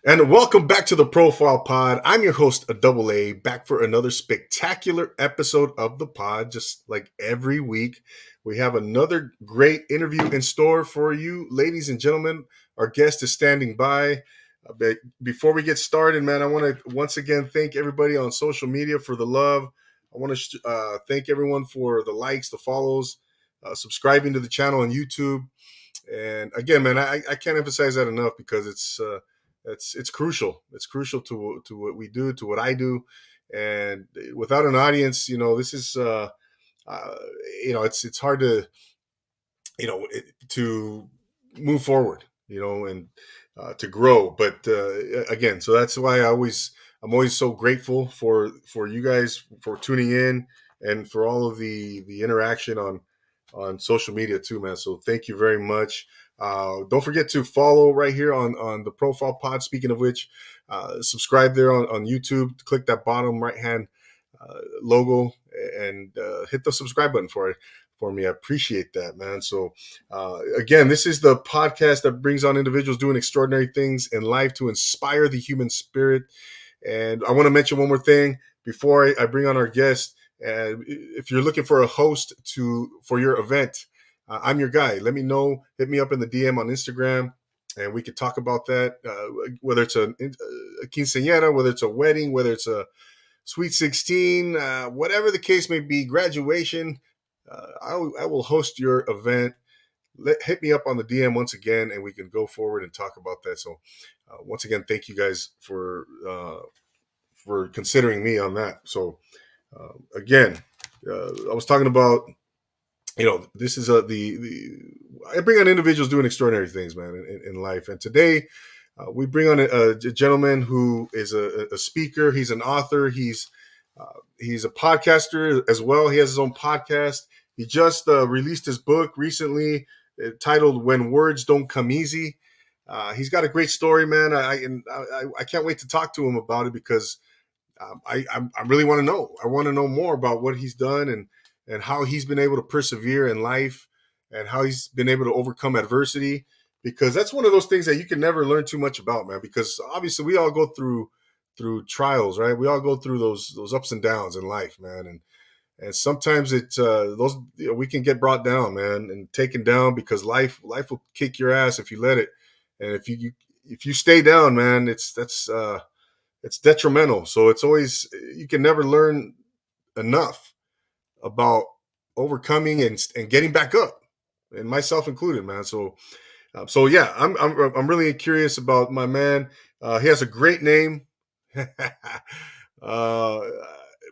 And welcome back to the Profile Pod. I'm your host, a double A, back for another spectacular episode of the pod. Just like every week, we have another great interview in store for you, ladies and gentlemen. Our guest is standing by. But before we get started, man, I want to once again thank everybody on social media for the love. I want to thank everyone for the likes, the follows, subscribing to the channel on YouTube. And again, man, I can't emphasize that enough because it's crucial. It's crucial to what we do, to what I do, and without an audience, this is uh, it's hard to to move forward, and to grow. But again, so that's why I'm always so grateful for you guys for tuning in and for all of the interaction on social media too, man. So thank you very much. Don't forget to follow right here on the Profile Pod. Speaking of which, subscribe there on YouTube. Click that bottom right hand logo and hit the subscribe button for me. I appreciate that, man. So again, this is the podcast that brings on individuals doing extraordinary things in life to inspire the human spirit. And I want to mention one more thing before I bring on our guest. If you're looking for a host for your event, I'm your guy. Let me know. Hit me up in the DM on Instagram, and we could talk about that. Whether it's a quinceañera, whether it's a wedding, whether it's a Sweet 16, whatever the case may be, graduation, I will host your event. Hit me up on the DM once again, and we can go forward and talk about that. So, once again, thank you guys for considering me on that. So, again, I was talking about, this is the I bring on individuals doing extraordinary things, man, in life. And today, we bring on a gentleman who is a speaker. He's an author. He's a podcaster as well. He has his own podcast. He just released his book recently, titled "When Words Don't Come Easy." He's got a great story, man. I can't wait to talk to him about it because I really want to know. I want to know more about what he's done and how he's been able to persevere in life and how he's been able to overcome adversity. Because that's one of those things that you can never learn too much about, man. Because obviously we all go through trials, right? We all go through those ups and downs in life, man. And sometimes it's those we can get brought down, man, and taken down because life will kick your ass if you let it. And if you stay down, man, it's detrimental. So it's always you can never learn enough about overcoming and getting back up, and myself included, man. So yeah, I'm really curious about my man. He has a great name. uh,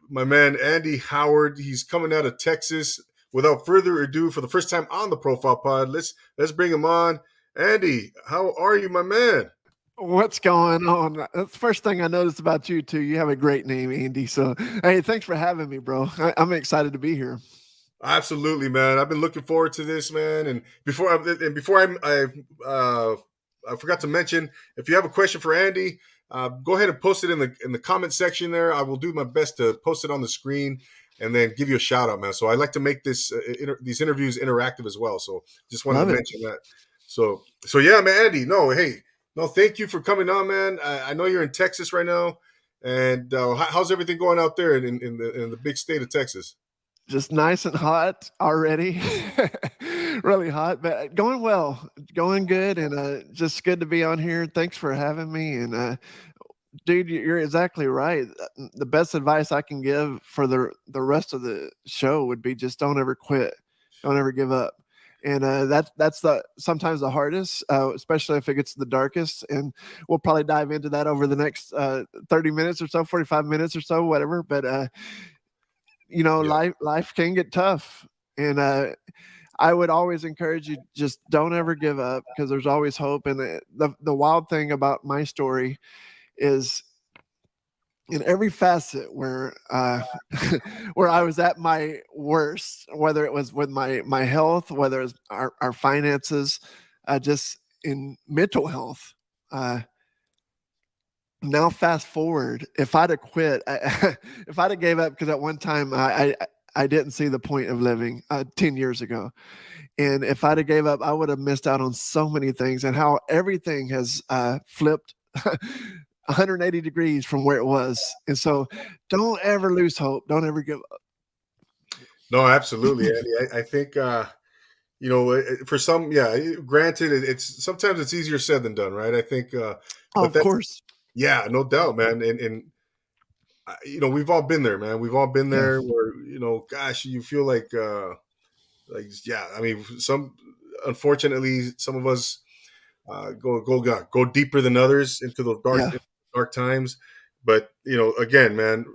my man Andy Howard. He's coming out of Texas. Without further ado, for the first time on the Profile Pod, let's bring him on. Andy, how are you, my man? What's going on? That's the first thing I noticed about you too. You have a great name, Andy. So, hey, thanks for having me, bro. I'm excited to be here. Absolutely, man. I've been looking forward to this, man. And I forgot to mention, if you have a question for Andy, go ahead and post it in the comment section there. I will do my best to post it on the screen and then give you a shout out, man. So I like to make these interviews interactive as well. So just wanted to Love it. mention that. So yeah, man, Andy. No, hey, no, thank you for coming on, man. I know you're in Texas right now, and how's everything going out there in the big state of Texas? Just nice and hot already. Really hot, but going well, going good, and just good to be on here. Thanks for having me. And dude, you're exactly right. The best advice I can give for the rest of the show would be just don't ever quit, don't ever give up. And that's the sometimes the hardest, especially if it gets the darkest. And we'll probably dive into that over the next 30 minutes or so, 45 minutes or so, whatever. But Yeah. life can get tough, and I would always encourage you, just don't ever give up, because there's always hope. And the wild thing about my story is, in every facet where where I was at my worst, whether it was with my health, whether it's our finances, just in mental health. Now fast forward, if I'd have quit, if I'd have gave up, because at one time I didn't see the point of living 10 years ago. And if I'd have gave up, I would have missed out on so many things, and how everything has flipped 180 degrees from where it was. And so don't ever lose hope. Don't ever give up. No, absolutely, Andy. I think for some, yeah. Granted, it's sometimes it's easier said than done, right? I think, Oh, but of that's course. yeah, no doubt, man. And we've all been there, man. We've all been Yeah. there where gosh, you feel yeah. I mean, unfortunately, some of us go deeper than others into those Yeah. dark times. But again, man,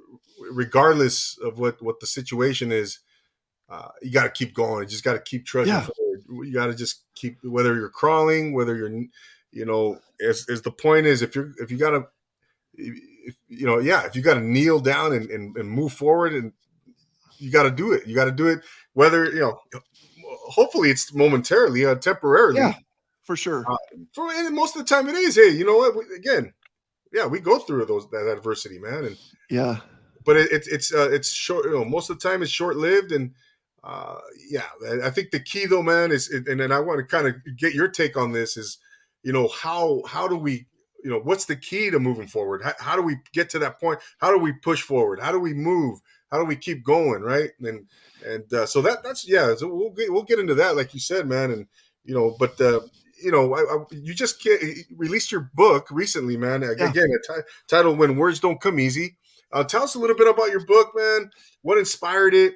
regardless of what the situation is, you got to keep going. You just got to keep trudging Yeah. forward. You got to just keep, whether you're crawling, whether you're, as the point is, if you got to, if you got to kneel down and move forward, and you got to do it. You got to do it. Whether hopefully it's momentarily, Yeah. temporarily. For sure. Uh, and most of the time it is. Hey, you know what? Again, yeah, we go through that adversity, man, and Yeah. but it's short. Most of the time it's short lived, and uh, yeah, I think the key though, man, is, and I want to kind of get your take on this, is how do we, what's the key to moving forward? How do we get to that point? How do we push forward? How do we move? How do we keep going, right? So that's yeah. So we'll get into that, like you said, man, and but you just released your book recently, man. Yeah. Again, titled "When Words Don't Come Easy." Tell us a little bit about your book, man. What inspired it,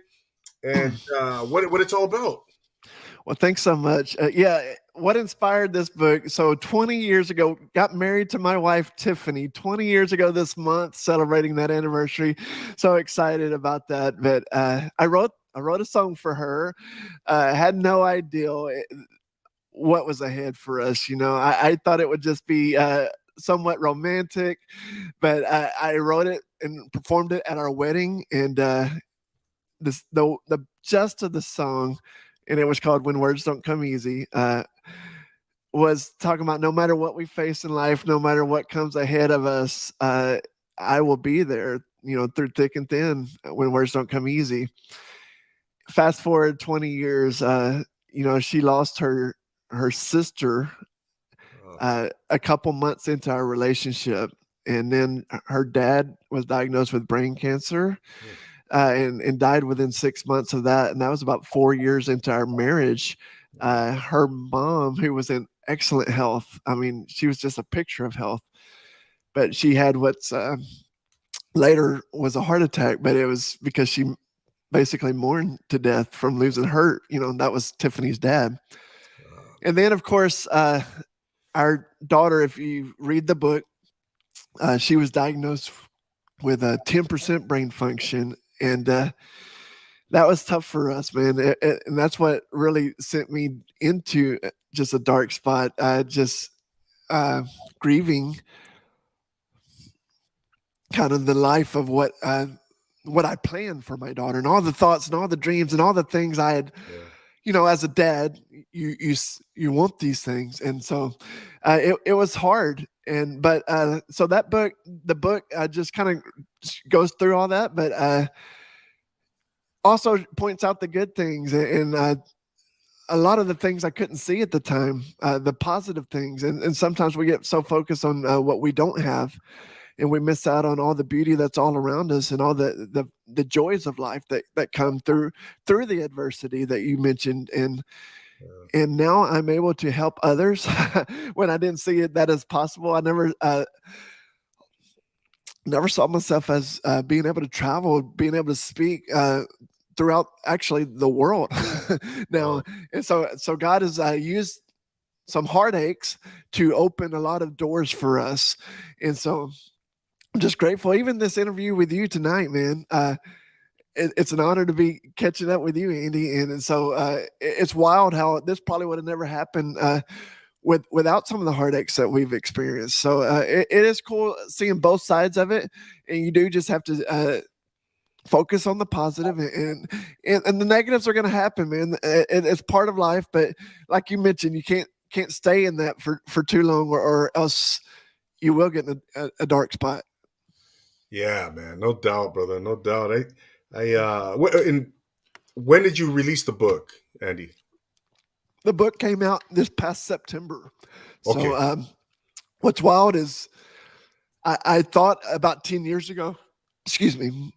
and what it's all about. Well, thanks so much. Yeah, what inspired this book? So, 20 years ago, got married to my wife Tiffany. 20 years ago this month, celebrating that anniversary. So excited about that. But I wrote a song for her. Had no idea what was ahead for us. I thought it would just be somewhat romantic, but I wrote it and performed it at our wedding, and the gist of the song, and it was called "When Words Don't Come Easy." Was talking about no matter what we face in life, no matter what comes ahead of us, I will be there. Through thick and thin, when words don't come easy. Fast forward 20 years, she lost her sister Oh, a couple months into our relationship, and then her dad was diagnosed with brain cancer, hmm, and died within 6 months of that. And that was about 4 years into our marriage. wow. Her mom, who was in excellent health, I mean, she was just a picture of health, but she had what's later was a heart attack, but it was because she basically mourned to death from losing her. That was Tiffany's dad. And then, of course, our daughter, if you read the book, she was diagnosed with a 10% brain function. And that was tough for us, man. And that's what really sent me into just a dark spot. Just uh, grieving kind of the life of what I planned for my daughter, and all the thoughts and all the dreams and all the things I had. Yeah. As a dad, you want these things, and so it was hard. And but so the book just kind of goes through all that, but also points out the good things, and a lot of the things I couldn't see at the time, the positive things. And sometimes we get so focused on what we don't have, and we miss out on all the beauty that's all around us, and all the joys of life that come through the adversity that you mentioned. Yeah. And now I'm able to help others when I didn't see it that as possible. I never saw myself as being able to travel, being able to speak throughout actually the world now. Wow. And so God has used some heartaches to open a lot of doors for us. And so I'm just grateful. Even this interview with you tonight, man. It's an honor to be catching up with you, Andy. And so it's wild how this probably would have never happened without some of the heartaches that we've experienced. So it is cool seeing both sides of it, and you do just have to focus on the positive, and the negatives are going to happen, man. It's part of life, but like you mentioned, you can't stay in that for too long, or else you will get in a dark spot. Yeah, man. No doubt, brother. No doubt. And when did you release the book, Andy? The book came out this past September. So Okay. what's wild is I thought about 10 years ago, excuse me,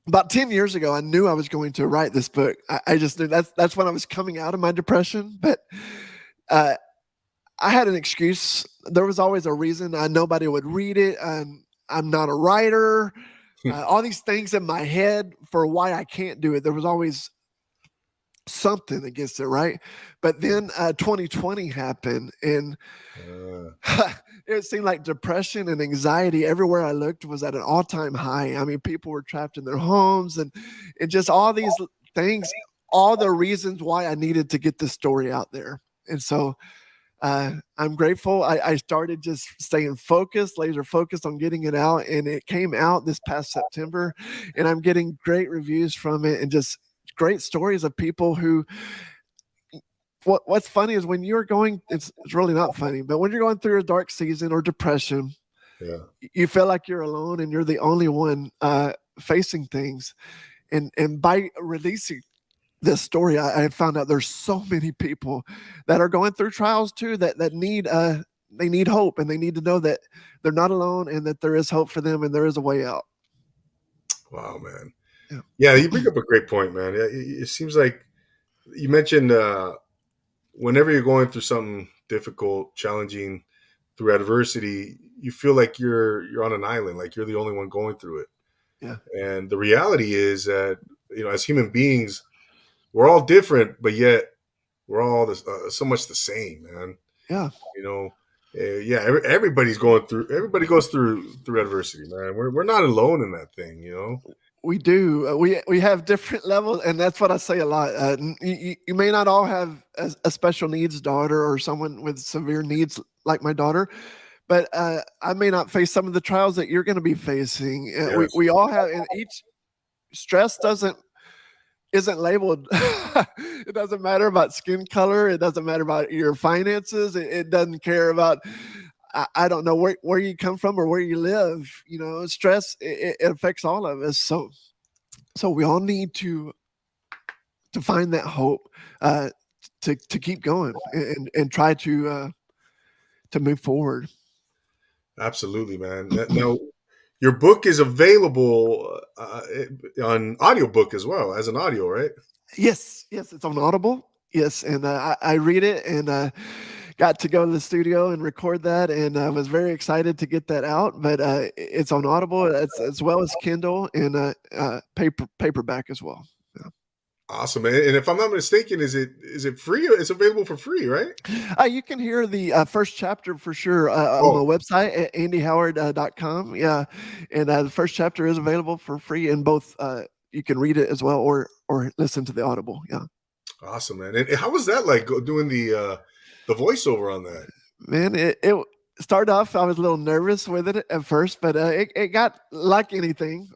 about 10 years ago, I knew I was going to write this book. I just knew that's when I was coming out of my depression. But uh, I had an excuse. There was always a reason. Nobody would read it. I'm not a writer. All these things in my head for why I can't do it. There was always something against it, right? But then 2020 happened, and Uh, it seemed like depression and anxiety everywhere I looked was at an all-time high. I mean, people were trapped in their homes, and just all these things, all the reasons why I needed to get this story out there. And so I'm grateful. I started just staying focused, laser focused on getting it out, and it came out this past September, and I'm getting great reviews from it and just great stories of people who. What's funny is when you're going, it's really not funny, but when you're going through a dark season or depression, yeah. you feel like you're alone and you're the only one facing things. And by releasing this story, I found out there's so many people that are going through trials too that need they need hope, and they need to know that they're not alone and that there is hope for them and there is a way out. Wow, man. Yeah. Yeah, you bring up a great point, man. It seems like you mentioned whenever you're going through something difficult, challenging, through adversity, you feel like you're on an island, like you're the only one going through it. Yeah. And the reality is that as human beings, we're all different, but yet we're all so much the same, man. Yeah. You know, yeah, everybody's going through. Everybody goes through adversity, man. We're not alone in that thing, you know. We do. We have different levels, and that's what I say a lot. You may not all have a special needs daughter or someone with severe needs like my daughter, but I may not face some of the trials that you're going to be facing. Yes, We all have, and each stress isn't labeled. It doesn't matter about skin color. It doesn't matter about your finances. It doesn't care about I don't know where you come from or where you live. Stress it affects all of us. So we all need to find that hope, to keep going and try to move forward. absolutely, man. Now, your book is available on audiobook as well as an audio, right? Yes, it's on Audible. Yes, and I read it, and got to go to the studio and record that, and I was very excited to get that out. But it's on Audible as well as Kindle and paperback as well. Yeah. Awesome, man. And if I'm not mistaken, is it free? It's available for free, right? You can hear the first chapter for sure on my Oh, website at andyhoward.com. Yeah, and the first chapter is available for free in both. You can read it as well or listen to the Audible. Yeah. awesome, man. And how was that like doing the voiceover on that? Man, it started off, I was a little nervous with it at first, but it got like anything.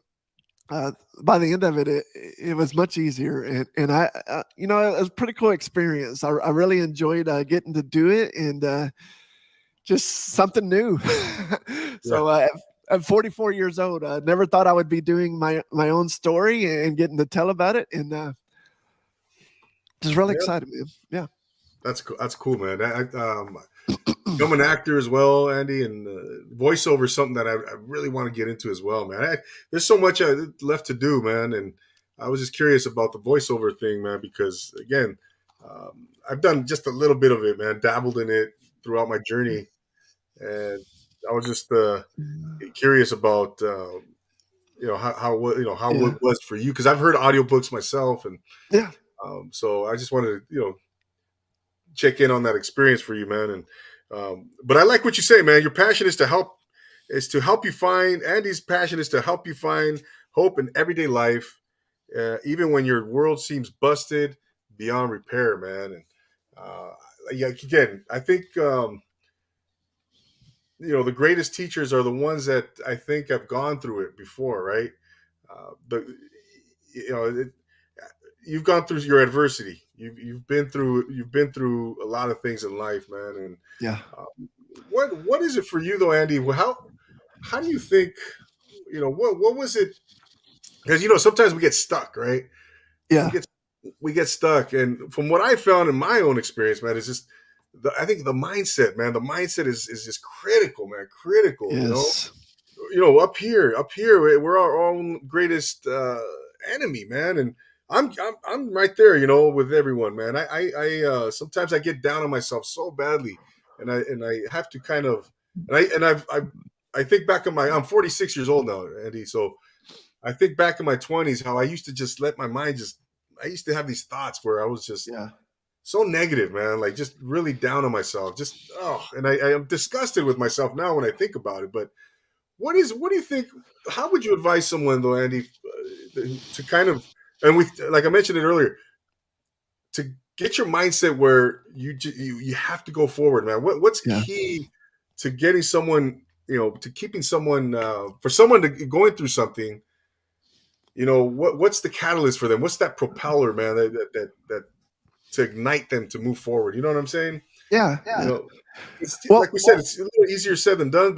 Uh, by the end of it was much easier, and it was a pretty cool experience. I really enjoyed getting to do it, and just something new. Yeah, So at 44 years old, I never thought I would be doing my own story and getting to tell about it, and just really yeah, excited, man. Yeah. that's cool. That's cool, man. I'm an actor as well, Andy, and voiceover is something that I really want to get into as well, man. There's so much left to do, man, and I was just curious about the voiceover thing, man, because again, I've done just a little bit of it, man, dabbled in it throughout my journey, and I was just curious about how Yeah. it was for you because I've heard audiobooks myself, and Yeah. so I just wanted to check in on that experience for you, man. And but I like what you say, man. Your passion is to help you find. Andy's passion is to help you find hope in everyday life, even when your world seems busted beyond repair, man. And yeah, again, I think the greatest teachers are the ones that I think have gone through it before, right? But you know, it, you've gone through your adversity. You've been through a lot of things in life, man. And Yeah. what is it for you though, Andy? Well, how do you think? What was it? Because sometimes we get stuck, right? We Yeah. get we get stuck, and from what I found in my own experience, man, is just I think the mindset, man. The mindset is just critical, man. Critical, Yes. up here, we're our own greatest enemy, man. And I'm right there, with everyone, man. Sometimes I get down on myself so badly, and I have to kind of, I think back on I'm 46 years old now, Andy. So I think back in my 20s how I used to just let my mind I used to have these thoughts where I was just Yeah. so negative, man, like just really down on myself. And I am disgusted with myself now when I think about it. But what do you think? How would you advise someone though, Andy, to kind of, and we, like I mentioned it earlier, to get your mindset where you have to go forward, man? What's Yeah. key to getting someone, to keeping someone, for someone to going through something? What's the catalyst for them? What's that propeller, man, that to ignite them to move forward? You know what I'm saying? Yeah. You Yeah. know, it's Well, like we said, it's a little easier said than done.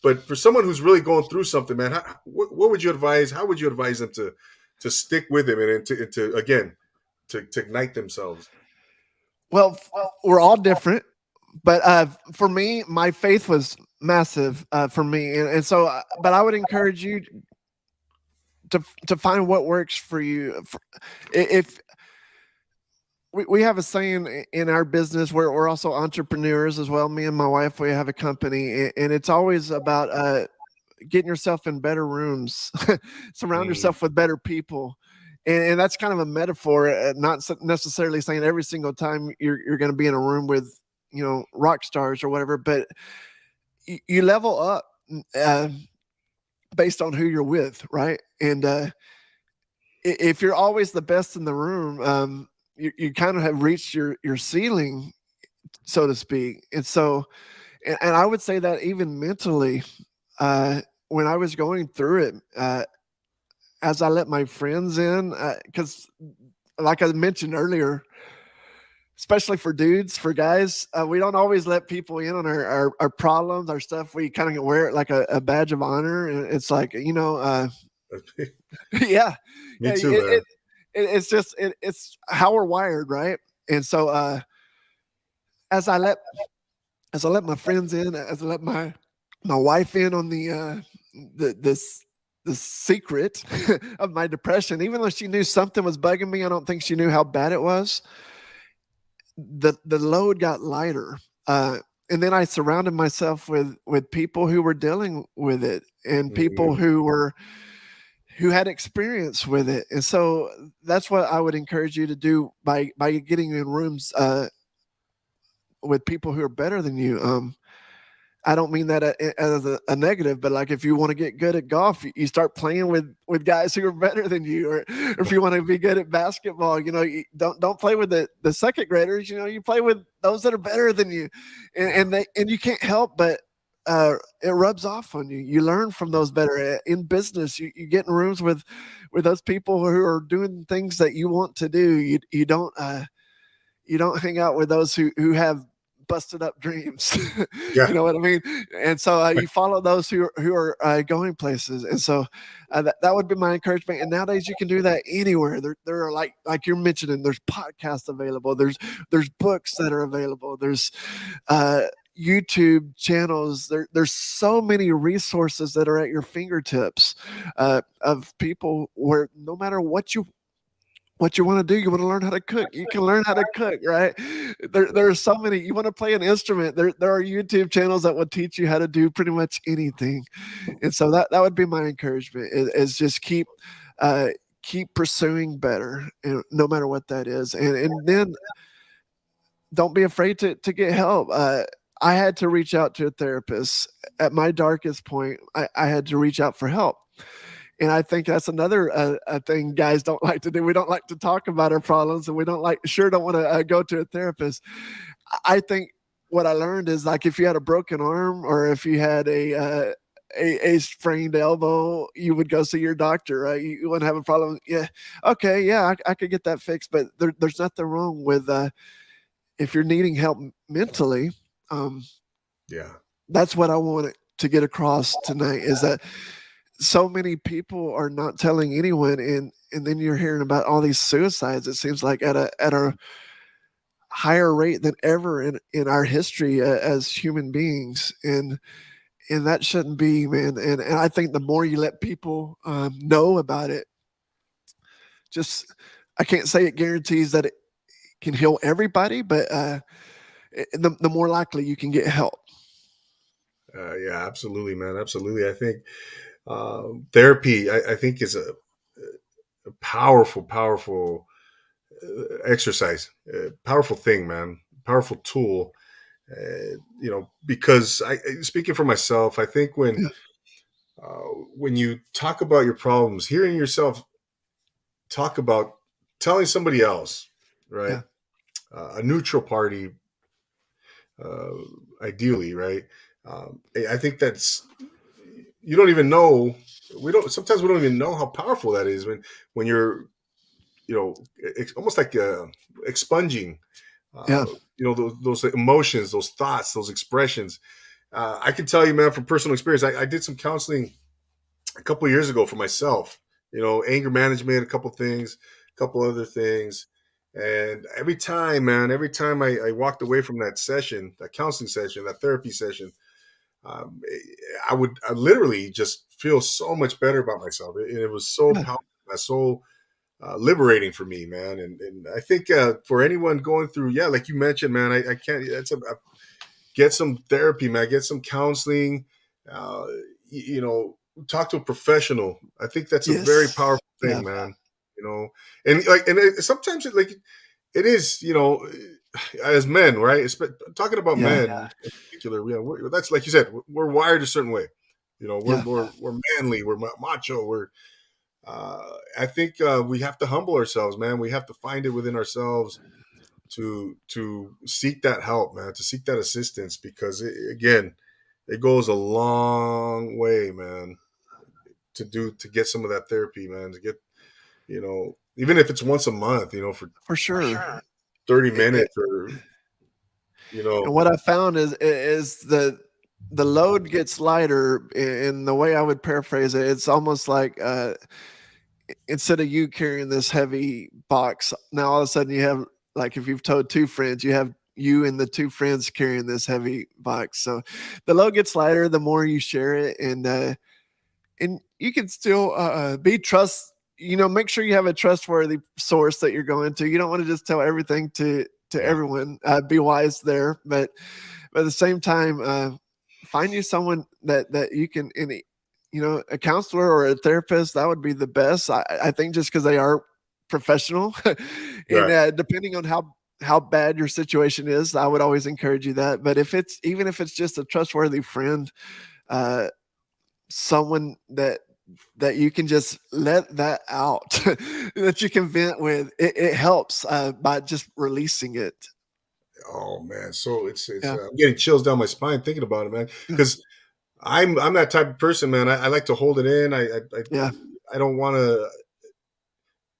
But for someone who's really going through something, man, what would you advise? How would you advise them to stick with him and to again to ignite themselves? well, we're all different, but for me, my faith was massive for me, and so, but I would encourage you to find what works for you. If we have a saying in our business where we're also entrepreneurs as well. Me and my wife, we have a company, and it's always about getting yourself in better rooms, surround Mm, yourself with better people. And that's kind of a metaphor, not necessarily saying every single time you're going to be in a room with, rock stars or whatever, but you level up uh, based on who you're with, right? And if you're always the best in the room, you kind of have reached your ceiling, so to speak. And so, and I would say that even mentally, when I was going through it, as I let my friends in, because like I mentioned earlier, especially for dudes, for guys, we don't always let people in on our problems, our stuff. We kind of wear it like a badge of honor. And it's like, yeah, me yeah, too, man. it's just, it's how we're wired. Right. And so, as I let, as I let my friends in, as I let my wife in on the this the secret of my depression, even though she knew something was bugging me, I don't think she knew how bad it was. The load got lighter. And then I surrounded myself with people who were dealing with it and people Hmm. who had experience with it. And so that's what I would encourage you to do by getting in rooms with people who are better than you. I don't mean that as a negative, but like if you want to get good at golf, you start playing with guys who are better than you, or if you want to be good at basketball, you don't play with the second graders. You play with those that are better than you, and you can't help but it rubs off on you. You learn from those better. In business. You get in rooms with those people who are doing things that you want to do. You don't hang out with those who have busted up dreams. You Yeah, know what I mean? And so you follow those who are going places. And so that would be my encouragement. And nowadays you can do that anywhere. There are like you're mentioning, there's podcasts available. There's books that are available. There's uh, YouTube channels. There's so many resources that are at your fingertips of people where no matter what you want to do, you want to learn how to cook, you can learn how to cook, right? There are so many. You want to play an instrument, there are YouTube channels that will teach you how to do pretty much anything. And so that would be my encouragement, is just uh keep pursuing better, no matter what that is. And then don't be afraid to get help. I had to reach out to a therapist at my darkest point. I had to reach out for help. And I think that's another thing guys don't like to do. We don't like to talk about our problems, and we don't want to go to a therapist. I think what I learned is, like, if you had a broken arm or if you had a sprained elbow, you would go see your doctor, right? You wouldn't have a problem. Yeah, okay, yeah, I could get that fixed. But there's nothing wrong with if you're needing help mentally. Um, yeah, that's what I wanted to get across tonight, is that so many people are not telling anyone, and then you're hearing about all these suicides, it seems like at a higher rate than ever in our history as human beings. And and that shouldn't be, man. And I think the more you let people know about it, just I can't say it guarantees that it can heal everybody, but the more likely you can get help. Yeah, absolutely, man. Absolutely. I think therapy, I think, is a powerful, powerful exercise, powerful thing, man. Powerful tool. Because speaking for myself, I think Yeah, when you talk about your problems, hearing yourself talk about telling somebody else, right? yeah, A neutral party, uh, ideally, right? I think that's you don't even know. We don't. Sometimes we don't even know how powerful that is when you're almost like expunging yeah, those emotions, those thoughts, those expressions. I can tell you, man, from personal experience, I did some counseling a couple of years ago for myself. Anger management, a couple things, a couple other things. And every time, man, every time I walked away from that session, that counseling session, that therapy session, um, I literally just feel so much better about myself. It was so yeah, powerful, so liberating for me, man. And I think for anyone going through, yeah, like you mentioned, man, I can't. Get some therapy, man. Get some counseling. Uh, Talk to a professional. I think that's a very yes, powerful yeah, thing, man. You know, sometimes it is, as men, right? Talking about yeah, men in particular, that's like you said, we're wired a certain way. We're yeah, we're manly, we're macho, I think we have to humble ourselves, man. We have to find it within ourselves to seek that help, man, to seek that assistance, because again, it goes a long way, man, to get some of that therapy, man, to get, even if it's once a month, for for sure. 30 It, it, minutes or, you and know, what I found is the load gets lighter. In the way I would paraphrase it, it's almost like instead of you carrying this heavy box, now all of a sudden you have, like, if you've towed two friends, you have you and the two friends carrying this heavy box. So the load gets lighter the more you share it, and you can still be trust. Make sure you have a trustworthy source that you're going to. You don't want to just tell everything to yeah, everyone. Be wise there, but at the same time, find you someone that you can any a counselor or a therapist. That would be the best. I think, just because they are professional, and right. depending on how bad your situation is, I would always encourage you that. But if it's just a trustworthy friend, uh, someone that you can just let that out, that you can vent with, it helps by just releasing it. Oh man, so it's Yeah, I'm getting chills down my spine thinking about it, man, yeah, because I'm that type of person, man. I like to hold it in. yeah, I don't want to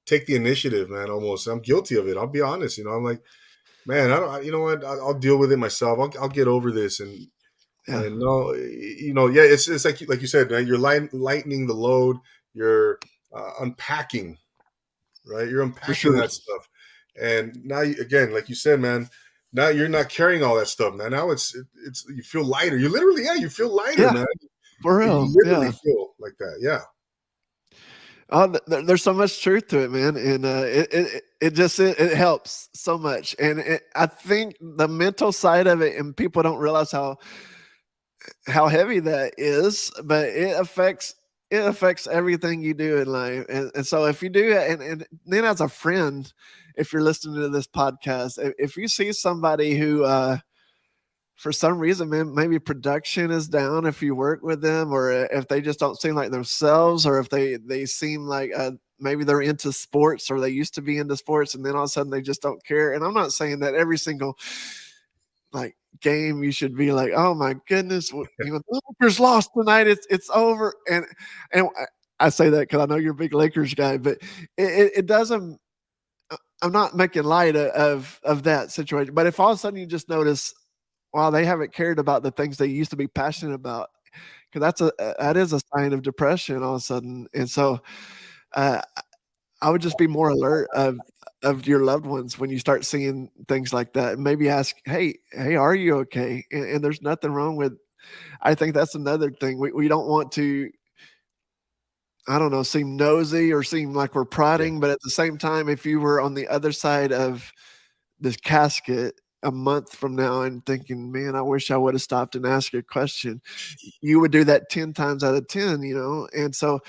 take the initiative, man. Almost, I'm guilty of it. I'll be honest. I'm like, man, I don't. You know what? I'll deal with it myself. I'll get over this. yeah, And no, yeah. It's like you said, man. You're lightening the load. You're unpacking, right? You're for unpacking sure. that stuff. And now, again, like you said, man. Now you're not carrying all that stuff, man. Now it's you feel lighter. You literally, yeah, you feel lighter, Yeah, man. for You real. literally Yeah. feel like that. Yeah. Oh, there's so much truth to it, man, and it helps so much, and I think the mental side of it, and people don't realize how heavy that is, but it affects everything you do in life, and so if you do it, and then as a friend, if you're listening to this podcast, if you see somebody who for some reason, man, maybe production is down if you work with them, or if they just don't seem like themselves, or if they seem like maybe they're into sports, or they used to be into sports, and then all of a sudden they just don't care. And I'm not saying that every single like game you should be like, oh my goodness, the Lakers lost tonight, it's over, and I say that because I know you're a big Lakers guy, but it doesn't. I'm not making light of that situation, but if all of a sudden you just notice, wow, they haven't cared about the things they used to be passionate about, because that is a sign of depression all of a sudden. And so, uh, I would just be more alert of your loved ones when you start seeing things like that, and maybe ask, "Hey, are you okay?" And there's nothing wrong with I think that's another thing. We don't want to, I don't know, seem nosy or seem like we're Yeah. prodding, but at the same time, if you were on the other side of this casket a month from now and thinking, "Man, I wish I would have stopped and asked you a question," you would do that 10 times out of 10, you know? And so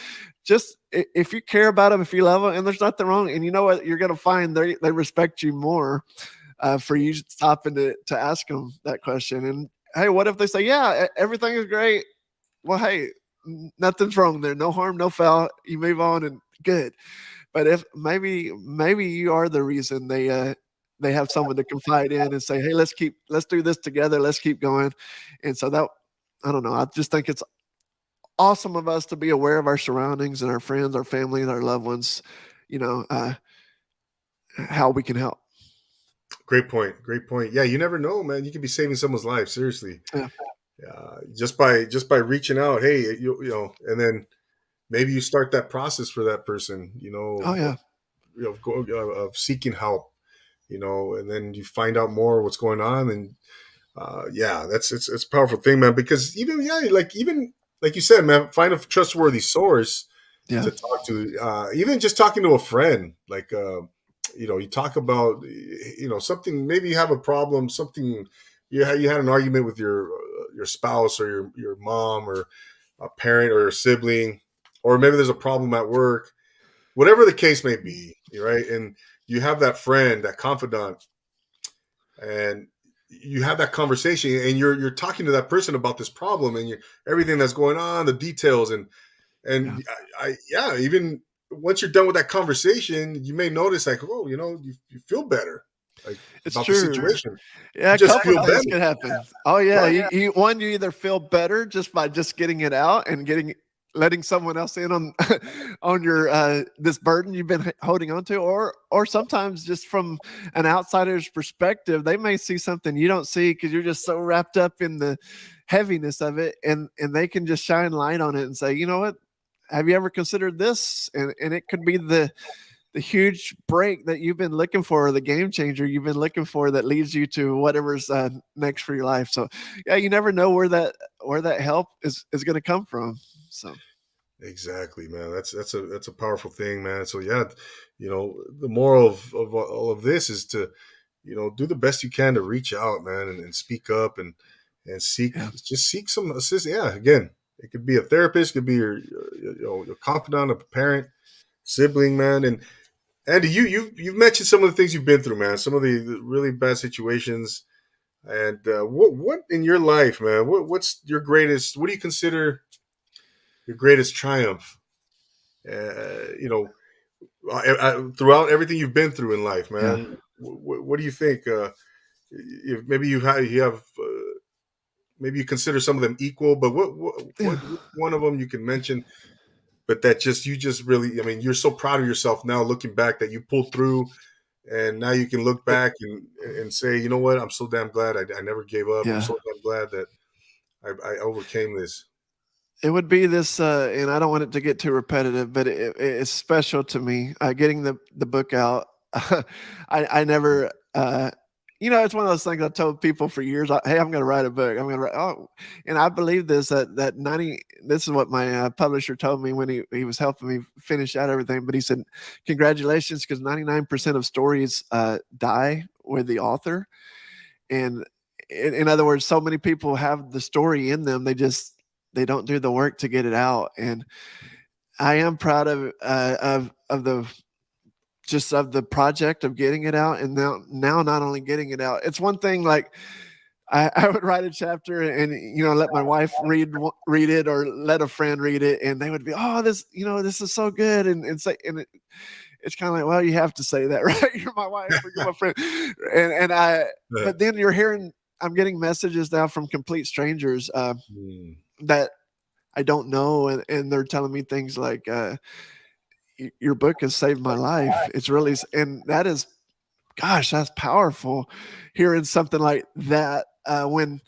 just if you care about them, if you love them, and there's nothing wrong, and you know what, you're gonna find they respect you more for you stopping to ask them that question. And hey, what if they say, "Yeah, everything is great"? Well, hey, nothing's wrong there. No harm, no foul. You move on and good. But if maybe you are the reason they have someone to confide in and say, "Hey, let's do this together. Let's keep going." And so that I don't know. I just think it's awesome of us to be aware of our surroundings and our friends, our family, and our loved ones. You know, how we can help. Great point. Great point. Yeah, you never know, man. You could be saving someone's life. Seriously, Yeah. just by reaching out. Hey, and then maybe you start that process for that person. Oh yeah. Of seeking help. And then you find out more what's going on, and yeah, it's a powerful thing, man. Because even like you said, man, find a trustworthy source Yeah. to talk to. Even just talking to a friend, like you talk about something. Maybe you have a problem, something you had an argument with your spouse or your mom or a parent or a sibling, or maybe there's a problem at work. Whatever the case may be, right? And you have that friend, that confidant, and you have that conversation, and you're talking to that person about this problem and everything that's going on, the details, and Yeah. and yeah, even once you're done with that conversation, you may notice like, oh, you feel better, like It's about the true. situation. Yeah, You a just couple feel of things better, could happen. Oh yeah, right? you either feel better just by just getting it out and letting someone else in on on your this burden you've been holding on to, or sometimes just from an outsider's perspective, they may see something you don't see because you're just so wrapped up in the heaviness of it, and they can just shine light on it and say, you know what, have you ever considered this? And it could be the huge break that you've been looking for, or the game changer you've been looking for that leads you to whatever's next for your life. So yeah, you never know where that help is going to come from. So Exactly, man. That's a powerful thing, man. So yeah, the moral of all of this is to, do the best you can to reach out, man, and speak up and yeah, seek some assist. Yeah, again, it could be a therapist, it could be your confidant, a parent, sibling, man. And Andy, you've mentioned some of the things you've been through, man. Some of the really bad situations. And what in your life, man? What's your greatest? What do you consider your greatest triumph? You know, throughout everything you've been through in life, yeah, man. What do you think? If maybe you have maybe you consider some of them equal, but yeah. what one of them you can mention? But that just you just really, I mean, you're so proud of yourself now, looking back that you pulled through, and now you can look It, back and say, you know what, I'm so damn glad I never gave up. I'm yeah. so damn glad that I overcame this. It would be this, and I don't want it to get too repetitive, but it's special to me. Getting the book out, I never, it's one of those things I told people for years. Hey, I'm going to write a book. I'm going to write. Oh, and I believe this that 90. This is what my publisher told me when he was helping me finish out everything. But he said, "Congratulations, because 99% of stories die with the author." And in other words, so many people have the story in them. They don't do the work to get it out. And I am proud of the just of the project of getting it out. And now not only getting it out, it's one thing like I would write a chapter and let my wife read it or let a friend read it, and they would be, oh, this is so good, and say, it's kind of like, well, you have to say that, right? You're my wife or you're my friend, and but then I'm getting messages now from complete strangers Hmm. that I don't know, and they're telling me things like, "Your book has saved my life." It's really, and that is, gosh, that's powerful. Hearing something like that when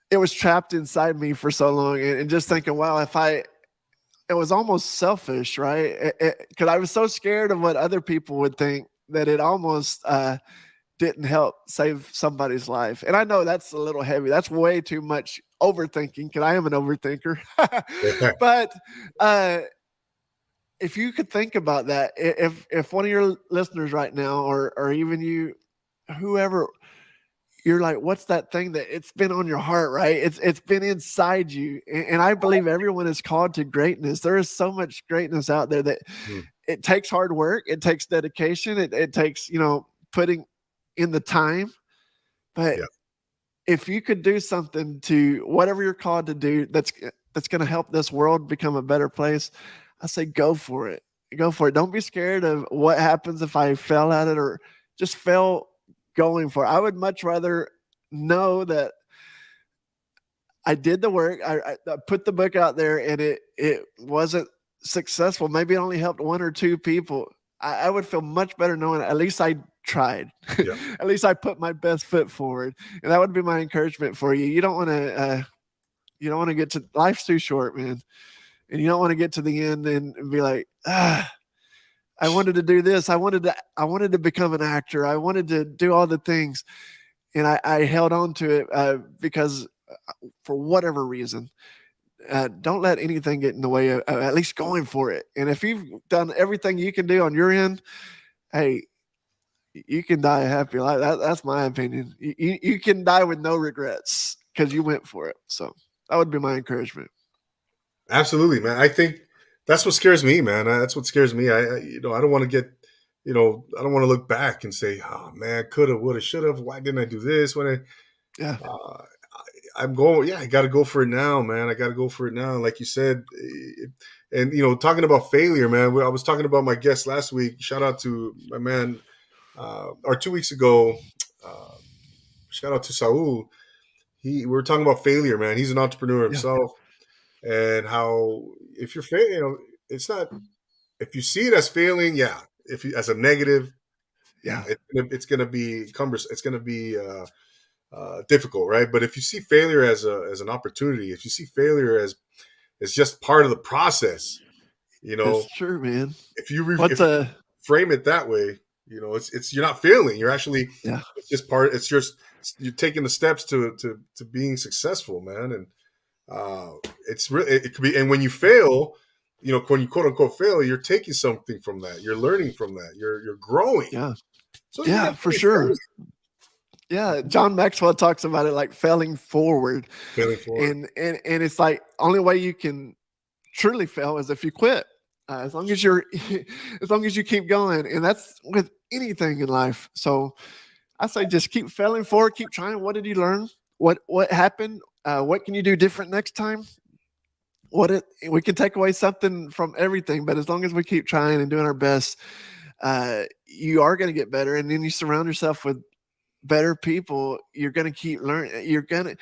it was trapped inside me for so long, and just thinking, wow, it was almost selfish, right? Because I was so scared of what other people would think that it almost didn't help save somebody's life. And I know that's a little heavy. That's way too much overthinking because I am an overthinker. Yeah. But uh, if you could think about that, if one of your listeners right now, or even you, whoever, you're like, what's that thing that it's been on your heart, right? It's been inside you, and I believe everyone is called to greatness. There is so much greatness out there that Mm, it takes hard work, it takes dedication, it takes putting in the time. But yeah. if you could do something to whatever you're called to do, that's going to help this world become a better place, I say go for it. Go for it. Don't be scared of what happens if I fail at it, or just fail going for it. I would much rather know that I did the work. I put the book out there and it wasn't successful. Maybe it only helped one or two people. I would feel much better knowing at least I tried. Yeah. At least I put my best foot forward, and that would be my encouragement for you. You don't want to get to, life's too short, man, and you don't want to get to the end and be like, I wanted to do this. I wanted to become an actor. I wanted to do all the things, and I held on to it because for whatever reason. Don't let anything get in the way of at least going for it. And if you've done everything you can do on your end, hey, you can die a happy life. That's my opinion. You can die with no regrets because you went for it. So that would be my encouragement. Absolutely, man. I think that's what scares me, man. That's what scares me. I don't want to get, I don't want to look back and say, oh man, coulda, woulda, shoulda. Why didn't I do this? Yeah. Uh, I'm going, yeah, I got to go for it now, man. I got to go for it now. Like you said, and talking about failure, man. I was talking about my guest last week. Shout out to my man, or 2 weeks ago. Uh, Shout out to Saul. We were talking about failure, man. He's an entrepreneur Yeah. himself, and how if you're failing, it's not, if you see it as failing, yeah. If you as a negative, yeah, Yeah. it's gonna be cumbersome. It's gonna be difficult, right? But if you see failure as an opportunity, if you see failure as just part of the process, you It's know, true, man. What's if you a frame it that way, it's you're not failing. You're actually, yeah. it's just part. It's just you're taking the steps to being successful, man. And it's really, it could be. And when you fail, when you quote unquote fail, you're taking something from that. You're learning from that. You're growing. Yeah. So you Yeah, got for sure. Yeah, John Maxwell talks about it like failing forward. failing forward. And it's like only way you can truly fail is if you quit. As long as you're as long as you keep going, and that's with anything in life. So I say just keep failing forward, keep trying. What did you learn? What happened? What can you do different next time? We can take away something from everything, but as long as we keep trying and doing our best, you are going to get better. And then you surround yourself with better people. You're going to keep learning.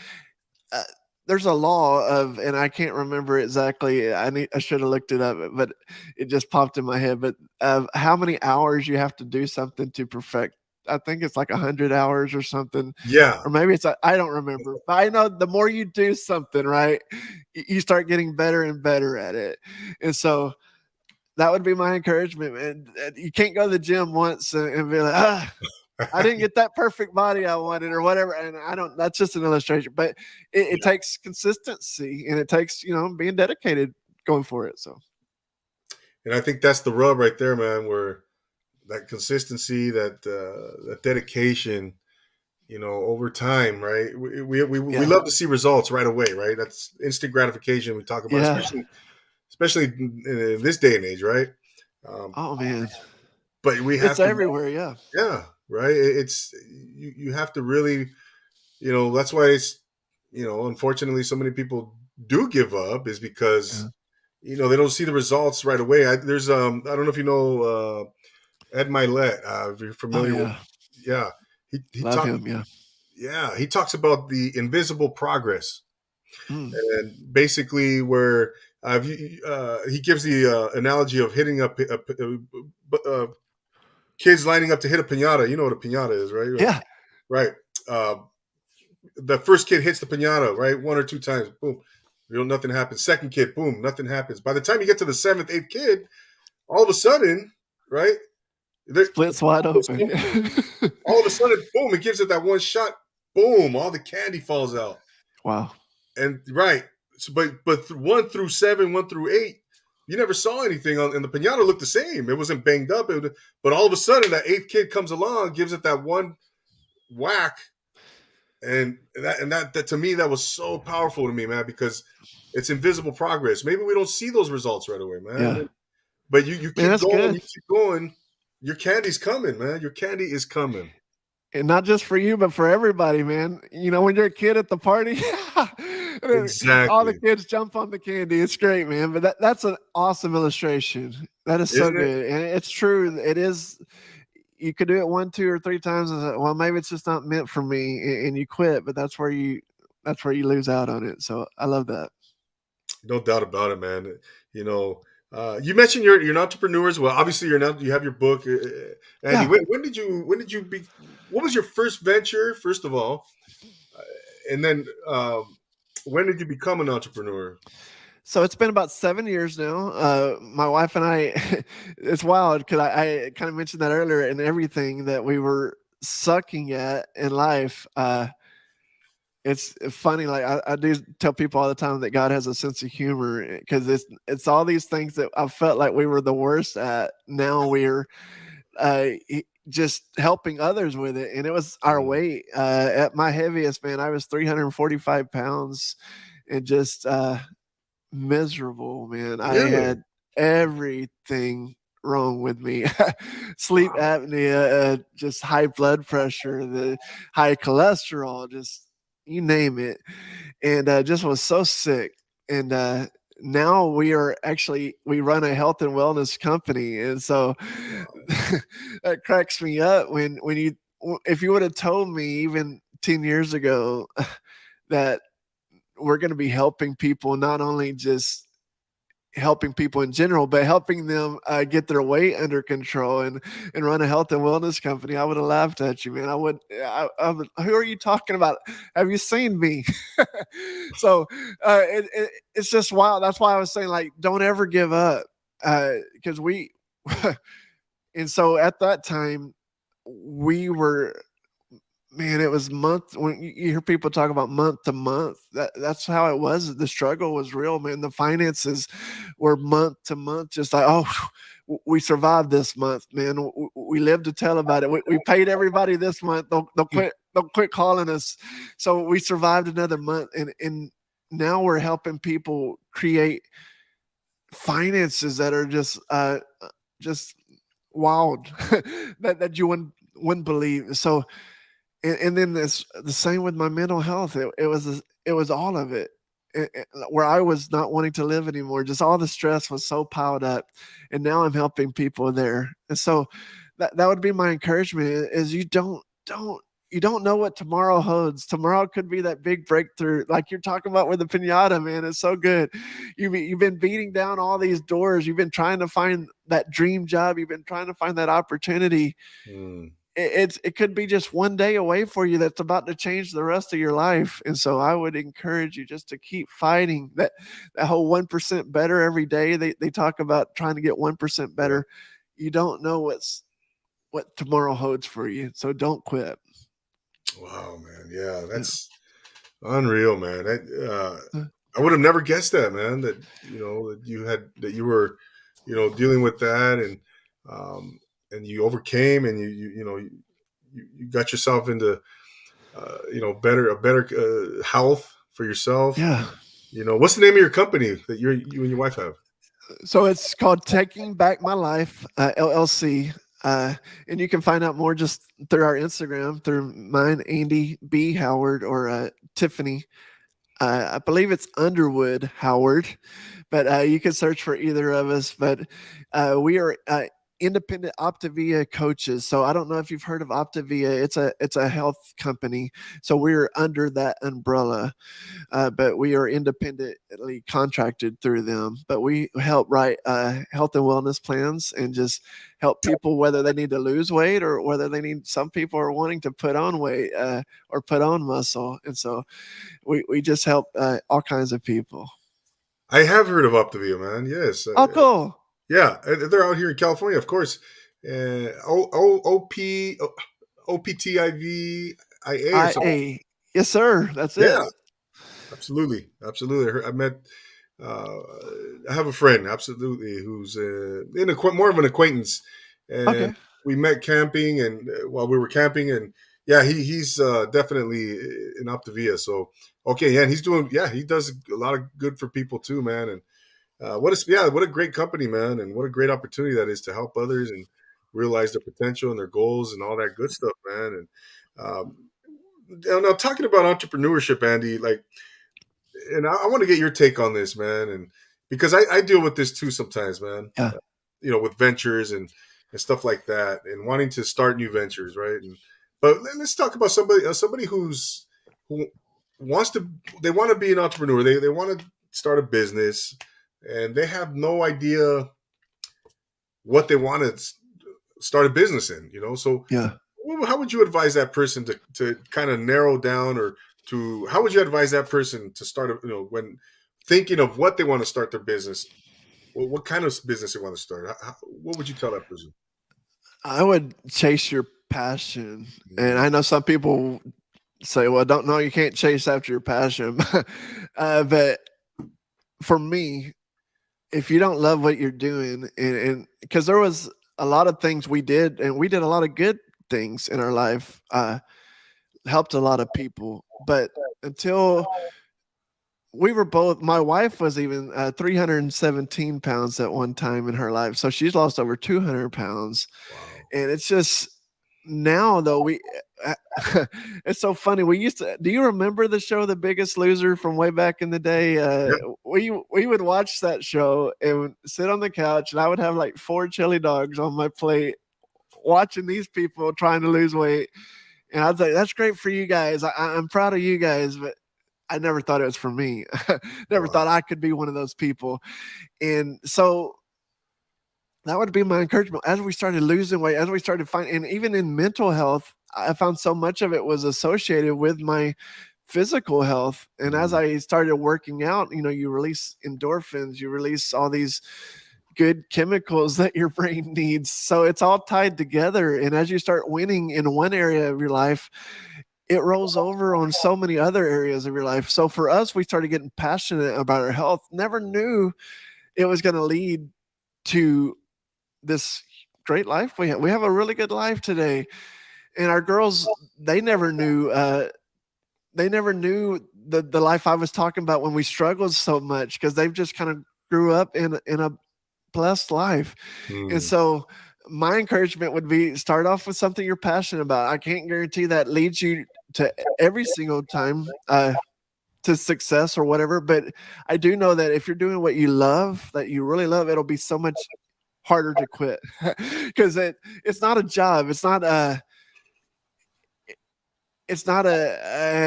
Uh, there's a law of, and I can't remember exactly. I should have looked it up, but it just popped in my head. But of how many hours you have to do something to perfect. I think it's like 100 hours or something, Yeah, or maybe I don't remember. But I know the more you do something, right, you start getting better and better at it. And so that would be my encouragement, man. You can't go to the gym once and be like, I didn't get that perfect body I wanted or whatever. And I don't, that's just an illustration, but it yeah. takes consistency and it takes, being dedicated going for it. So, And I think that's the rub right there, man. Where that consistency, that dedication, over time, right? We yeah. love to see results right away, right? That's instant gratification we talk about, Yeah. especially in this day and age, right? Um, Oh, man. but we It's have to, everywhere. Yeah. yeah, right. It's you have to really, that's why it's, unfortunately, so many people do give up is because Yeah. they don't see the results right away. I don't know if you know Ed Milet. If you're Oh, familiar with, yeah. yeah, he Love talks. him. Yeah. Yeah, he talks about the invisible progress, Mm. and basically where he gives the analogy of hitting up kids lining up to hit a pinata. You know what a pinata is, right? Yeah. Right. Uh, the first kid hits the pinata, right, one or two times, boom, nothing happens. Second kid, boom, nothing happens. By the time you get to the seventh, eighth kid, all of a sudden, right, Splits wide open. All of a sudden, boom! It gives it that one shot. Boom! All the candy falls out. Wow. And right, so, but 1 through 7, 1 through 8, you never saw anything on, and the pinata looked the same. It wasn't banged up. But all of a sudden, that eighth kid comes along, gives it that one whack, and that to me that was so powerful to me, man, because it's invisible progress. Maybe we don't see those results right away, man. Yeah. But you Man, keep that's going, good. you keep going. Your candy's coming, man. Your candy is coming. And not just for you, but for everybody, man. You know, when you're a kid at the party, all the Exactly, kids jump on the candy. It's great, man. But that's an awesome illustration. That is so isn't it? good. And it's true. It is. You could do it 1, 2, or 3 times. And say, well, maybe it's just not meant for me, and you quit. But that's where you lose out on it. So I love that. No doubt about it, man. You know, you mentioned you're an entrepreneur as well. Obviously, you're not. You have your book, Andy. Yeah. When did you be? What was your first venture, first of all, and then when did you become an entrepreneur? So it's been about 7 years now. My wife and I, it's wild because I kind of mentioned that earlier, and everything that we were sucking at in life. It's funny. Like I do tell people all the time that God has a sense of humor because it's all these things that I felt like we were the worst at. Now we're just helping others with it, and it was our Mm, weight. At my heaviest, man, I was 345 pounds, and just miserable, man. I really? had everything wrong with me. Sleep Wow. apnea, just high blood pressure, the high cholesterol, just you name it. And just was so sick. And now we run a health and wellness company. And so Wow. that cracks me up when if you would have told me even 10 years ago that we're going to be helping people, not only just helping people in general, but helping them get their weight under control and run a health and wellness company, I would have laughed at you, man. Who are you talking about? Have you seen me? So it's just wild. That's why I was saying, like, don't ever give up, because we. And so at that time, we were, man, it was month when you hear people talk about month to month. That's how it was. The struggle was real, man. The finances were month to month, just like, oh, we survived this month, man. We live to tell about it. We paid everybody this month. They'll quit calling us. So we survived another month, and now we're helping people create finances that are just wild that you wouldn't believe. So and then this the same with my mental health. It was all of it. Where I was not wanting to live anymore. Just all the stress was so piled up, and now I'm helping people there. And so that would be my encouragement: is you don't know what tomorrow holds. Tomorrow could be that big breakthrough, like you're talking about with the pinata, man. It's so good. You've been beating down all these doors. You've been trying to find that dream job. You've been trying to find that opportunity. Mm, It could be just one day away for you that's about to change the rest of your life. And so I would encourage you just to keep fighting that whole 1% better every day. They talk about trying to get 1% yeah. better. You don't know what tomorrow holds for you. So don't quit. Wow, man. Yeah, Yeah. that's unreal, man. I would have never guessed that, man. That you were, dealing with that, um, and you overcame, and you got yourself into, a better health for yourself. Yeah. What's the name of your company that you and your wife have? So it's called Taking Back My Life, LLC. And you can find out more just through our Instagram, through mine, Andy B. Howard, or Tiffany. I believe it's Underwood Howard, but you can search for either of us. But we are independent Optavia coaches. So I don't know if you've heard of Optavia. It's a health company. So we're under that umbrella, but we are independently contracted through them. But we help write health and wellness plans and just help people whether they need to lose weight or whether they need. Some people are wanting to put on weight or put on muscle, and so we just help all kinds of people. I have heard of Optavia, man. Yes, Oh, cool. yeah, they're out here in California, of course. OPTIVIA or something. IA. Yes, sir. That's Yeah, it. absolutely, absolutely. I met. Uh, I have a friend, absolutely, who's more of an acquaintance, and Okay. we met camping, and while we were camping, and yeah, he's definitely in Optavia. So okay, yeah, and he's doing, yeah, he does a lot of good for people too, man. And what a great company, man, and what a great opportunity that is to help others and realize their potential and their goals and all that good stuff, man. And now talking about entrepreneurship, Andy, like, and I want to get your take on this, man, and because I deal with this too sometimes, man. Yeah. With ventures and stuff like that, and wanting to start new ventures, right? And but let's talk about somebody who wants to they want to be an entrepreneur. They want to start a business, and they have no idea what they want to start a business in. So Yeah. how would you advise that person to kind of narrow down, or to how would you advise that person to start when thinking of what they want to start their business, what kind of business they want to start? What would you tell that person? I would chase your passion. And Mm, I know some people say, well, don't know, you can't chase after your passion. But for me, if you don't love what you're doing, and because there was a lot of things we did, and we did a lot of good things in our life, helped a lot of people. But until we were both, my wife was even 317 pounds at one time in her life. So she's lost over 200 pounds. wow. And it's just now, though, uh, it's so funny. We used to, do you remember the show, The Biggest Loser, from way back in the day? Yeah. We would watch that show and sit on the couch, and I would have like 4 chili dogs on my plate watching these people trying to lose weight. And I was like, that's great for you guys. I'm proud of you guys, but I never thought it was for me. Never Wow. thought I could be one of those people. And so that would be my encouragement as we started losing weight, as we started finding, and even in mental health, I found so much of it was associated with my physical health. And as Mm, I started working out, you release endorphins, you release all these good chemicals that your brain needs. So it's all tied together. And as you start winning in one area of your life, it rolls over on so many other areas of your life. So for us, we started getting passionate about our health. Never knew it was going to lead to this great life we have. We have a really good life today. And our girls, they never knew. They never knew the life I was talking about when we struggled so much, because they've just kind of grew up in a blessed life. And mm, so my encouragement would be, start off with something you're passionate about. I can't guarantee that leads you to every single time to success or whatever, but I do know that if you're doing what you love, that you really love, it'll be so much harder to quit because it's not a job. It's not a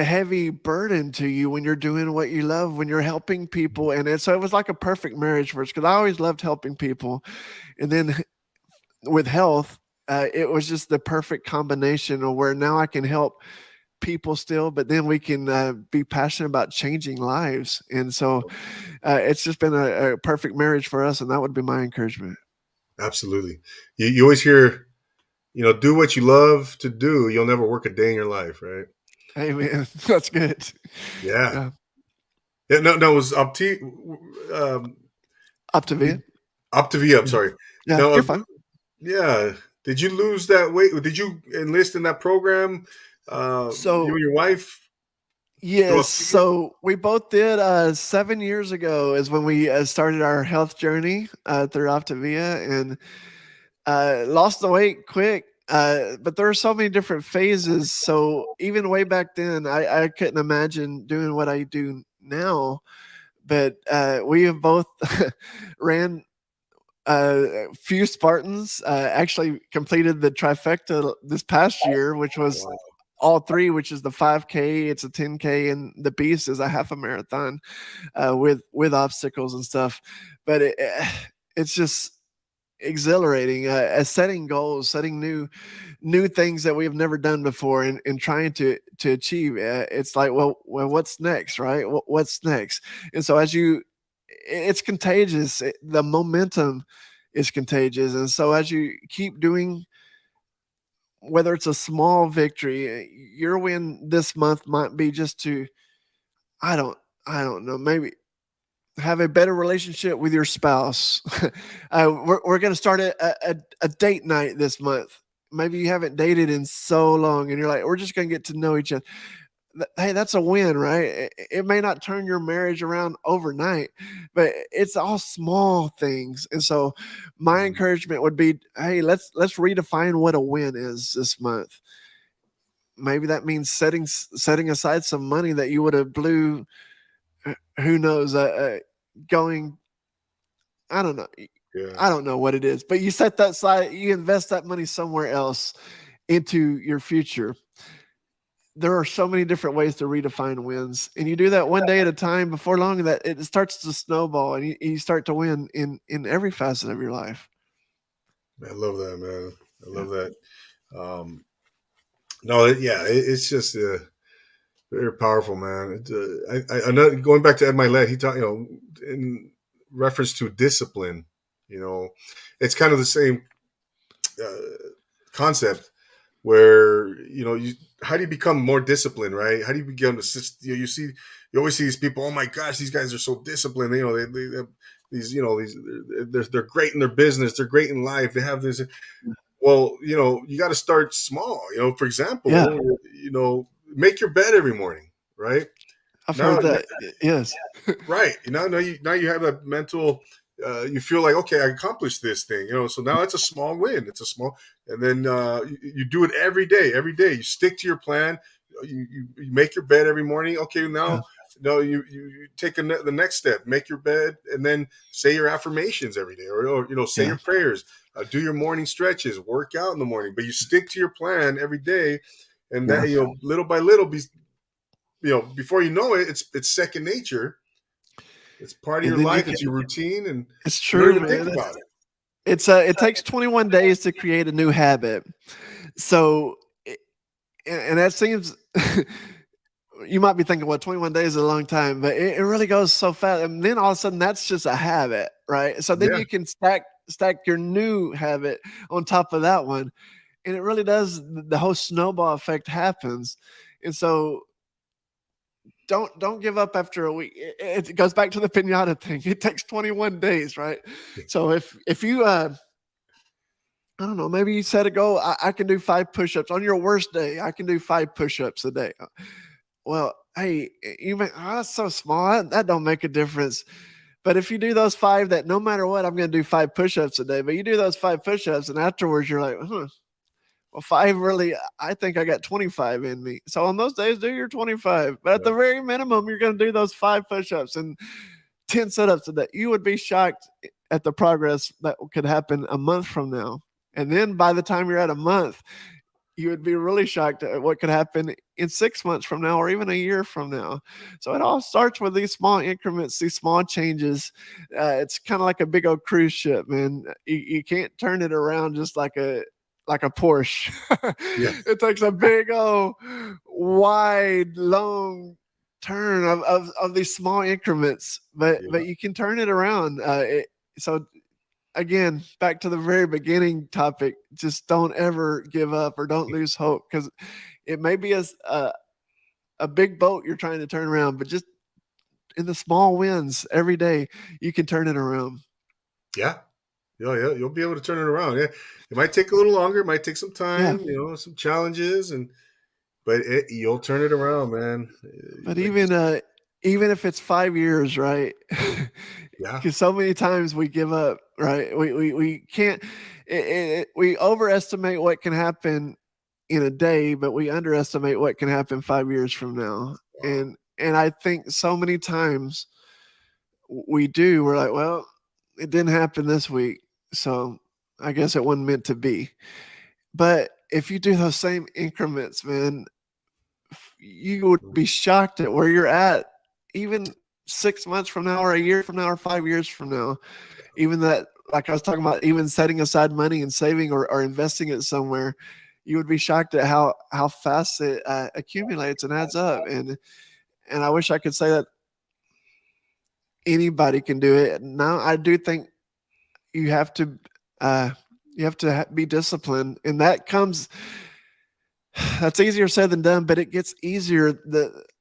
heavy burden to you when you're doing what you love, when you're helping people. And so it was like a perfect marriage for us, because I always loved helping people. And then with health, it was just the perfect combination of where now I can help people still, but then we can be passionate about changing lives. And so it's just been a perfect marriage for us. And that would be my encouragement. absolutely. You always hear, do what you love to do. You'll never work a day in your life, right? Amen. That's good. Yeah. Yeah. Yeah. No, no, it was um, Up to Via. Optavia. I'm Yeah. sorry. Yeah. No, You're fine. yeah. Did you lose that weight? Did you enlist in that program? You So and your wife through yes, Optavia? so we both did 7 years ago is when we started our health journey through Optavia, and lost the weight quick. But there are so many different phases. So even way back then, I couldn't imagine doing what I do now. But we have both ran a few Spartans. Actually completed the trifecta this past year, which was Wow. all three, which is the 5K, it's a 10K, and the Beast is a half a marathon with obstacles and stuff. But it's just exhilarating, setting goals, setting new things that we've never done before, and trying to achieve. It's like, well, what's next, right? What's next? And so as you, it's contagious. The momentum is contagious. And so as you keep doing, whether it's a small victory, your win this month might be just to, I don't, I don't know, maybe have a better relationship with your spouse. We're going to start a date night this month. Maybe you haven't dated in so long and you're like, we're just going to get to know each other. Hey, that's a win, right? It may not turn your marriage around overnight, but it's all small things. And so my Mhm. encouragement would be, hey, let's redefine what a win is this month. Maybe that means setting aside some money that you would have blew, who knows, going, I don't know. Yeah, I don't know what it is, but you set that side, you invest that money somewhere else into your future. There are so many different ways to redefine wins, and you do that one day at a time. Before long, that it starts to snowball, and you start to win in every facet of your life. I love that, man. I Yeah, love that. Um, no, yeah, it's just very powerful, man. I know, going back to Ed Milet, he taught, in reference to discipline, you know, it's kind of the same concept where, how do you become more disciplined, right? How do you become you always see these people, oh my gosh, these guys are so disciplined, they have these, they're great in their business, they're great in life, they have this. Well, you got to start small. For yeah, example, make your bed every morning, right? I've Now, heard that. Yes, right. Now you have that mental. You feel like, okay, I accomplished this thing. So now it's a small win. It's a small, and then you do it every day. Every day you stick to your plan. You make your bed every morning. Okay, now yeah, no, you take the next step. Make your bed, and then say your affirmations every day, or say yeah, your prayers. Do your morning stretches. Work out in the morning, but you stick to your plan every day, and yeah. that, little by little, before you know it, it's second nature. It's part of And your then you life. can. It's your routine, and It's you don't true, even think man. about it. It takes 21 days to create a new habit. So, and that seems, you might be thinking, well, 21 days is a long time, but it really goes so fast. And then all of a sudden, that's just a habit, right? So then Yeah, you can stack your new habit on top of that one, and it really does. The whole snowball effect happens, and so don't give up after a week. It goes back to the pinata thing. It takes 21 days, right? So if you I don't know, maybe you set a goal. I can do 5 push-ups on your worst day. I can do 5 push-ups a day. Well, hey, you may, oh, that's so small. That don't make a difference. But if you do those five, that no matter what, I'm going to do 5 push-ups a day. But you do those 5 push-ups, and afterwards you're like, well, five really, I think I got 25 in me. So on those days, do your 25. But at yeah, the very minimum, you're going to do those 5 push-ups and 10 setups a day. You would be shocked at the progress that could happen a month from now. And then by the time you're at a month, you would be really shocked at what could happen in 6 months from now or even a year from now. So it all starts with these small increments, these small changes. It's kind of like a big old cruise ship, man. You can't turn it around just like a Porsche. yeah, It takes a big old wide, long turn of these small increments, but yeah, you can turn it around. So again, back to the very beginning topic, just don't ever give up or don't lose hope, because it may be a big boat you're trying to turn around, but just in the small wins every day, you can turn it around. yeah. Yeah, yeah, you'll be able to turn it around. Yeah, it might take a little longer. It might take some Yeah. time. Some challenges, but you'll turn it around, man. But Like, even if it's 5 years, right? yeah, Because so many times we give up, right? We can't. We overestimate what can happen in a day, but we underestimate what can happen 5 years from now. wow, And I think so many times we do. We're like, well, it didn't happen this week, so I guess it wasn't meant to be. But if you do those same increments, man, you would be shocked at where you're at, even 6 months from now, or a year from now, or 5 years from now. Even that, like I was talking about, even setting aside money and saving or investing it somewhere, you would be shocked at how fast it accumulates and adds up. And I wish I could say that anybody can do it. Now, I do think you have to uh, be disciplined, and that comes. That's easier said than done, but it gets easier.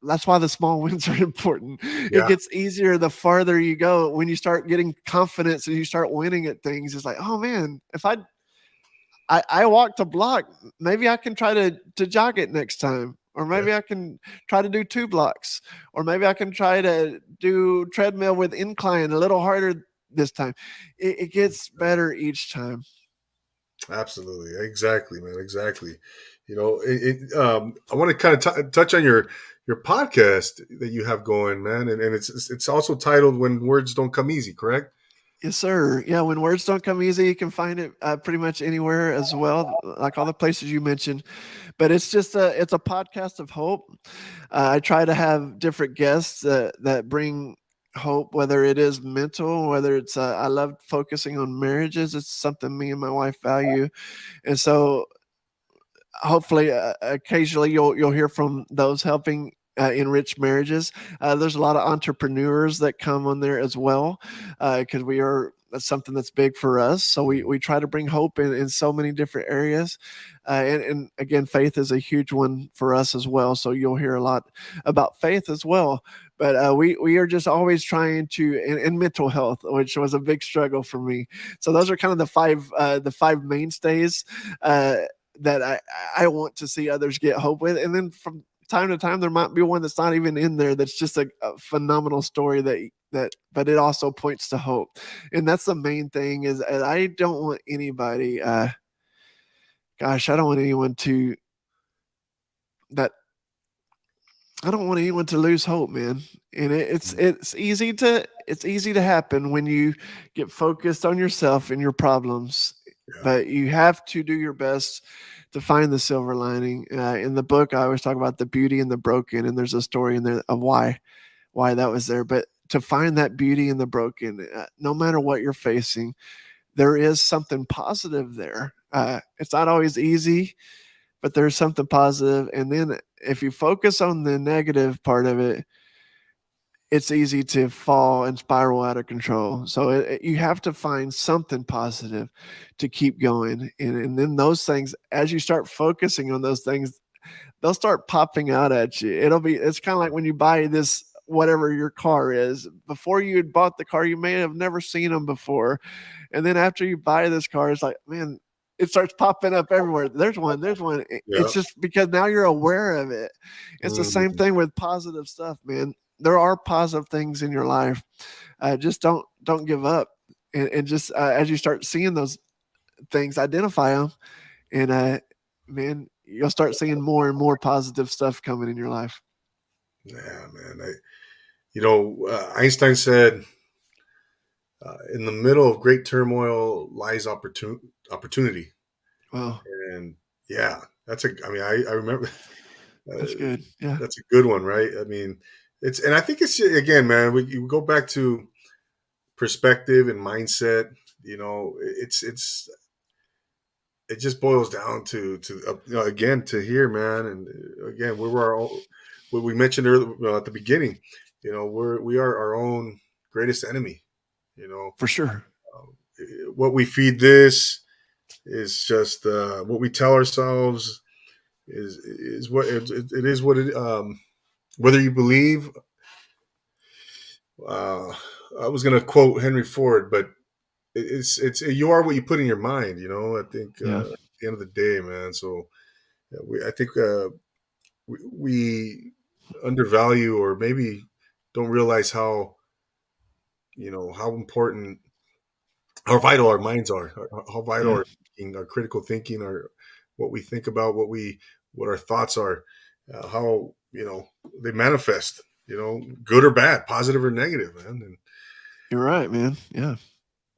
That's why the small wins are important. It Yeah. gets easier the farther you go when you start getting confidence and you start winning at things. It's like, oh man, if I walked a block, maybe I can try to jog it next time. Or Yeah. maybe I can try to do 2 blocks. Or maybe I can try to do treadmill with incline a little harder this time. It gets better each time. Absolutely. Exactly, man. Exactly. I want to kind of touch on your podcast that you have going, man, and it's also titled "When Words Don't Come Easy," correct? Yes, sir. Yeah, when words don't come easy, you can find it pretty much anywhere as well, like all the places you mentioned. But it's a podcast of hope. I try to have different guests that bring hope, whether it is mental, whether it's I love focusing on marriages. It's something me and my wife value, and so hopefully occasionally you'll hear from those helping enrich marriages. There's a lot of entrepreneurs that come on there as well because that's something that's big for us. So we try to bring hope in so many different areas. And again, faith is a huge one for us as well. So you'll hear a lot about faith as well. But we are just always trying to, and mental health, which was a big struggle for me. So those are kind of the five mainstays that I want to see others get hope with. And then from time to time, there might be one that's not even in there that's just a phenomenal story but it also points to hope. And that's the main thing is I don't want anybody, I don't want anyone to, that I don't want anyone to lose hope, man. And it's easy to happen when you get focused on yourself and your problems. Yeah. But you have to do your best to find the silver lining. In the book, I always talk about the beauty and the broken, and there's a story in there of why that was there. But to find that beauty in the broken, no matter what you're facing, there is something positive there. It's not always easy, but there's something positive. And then if you focus on the negative part of it, it's easy to fall and spiral out of control. So you have to find something positive to keep going. And then those things, as you start focusing on those things, they'll start popping out at you. It's kind of like when you buy this, whatever your car is. Before you had bought the car, you may have never seen them before. And then after you buy this car, it's like, man, it starts popping up everywhere. There's one, there's one. Yeah. It's just because now you're aware of it. It's the same Mhm. thing with positive stuff, man. There are positive things in your life. Just don't give up. And just as you start seeing those things, identify them, and man, you'll start seeing more and more positive stuff coming in your life. Yeah, man. Einstein said, "In the middle of great turmoil lies opportunity." Well, And yeah, that's a. I mean, I remember uh, that's good. Yeah, that's a good one, right? I mean, and I think it's again, man. We go back to perspective and mindset. It just boils down to again to here, man. And again, we were what we mentioned earlier, at the beginning. We are our own greatest enemy. You know, for sure. um, what we feed this is just what we tell ourselves is what it is what it whether you believe. Uh, I was going to quote Henry Ford, but it's you are what you put in your mind. I think Yeah, at the end of the day, man. So I think we undervalue or maybe don't realize how important, how vital our minds are, how vital yeah, our thinking, our critical thinking, our what we think about, what our thoughts are, how they manifest. Good or bad, positive or negative, man. And you're right, man. Yeah.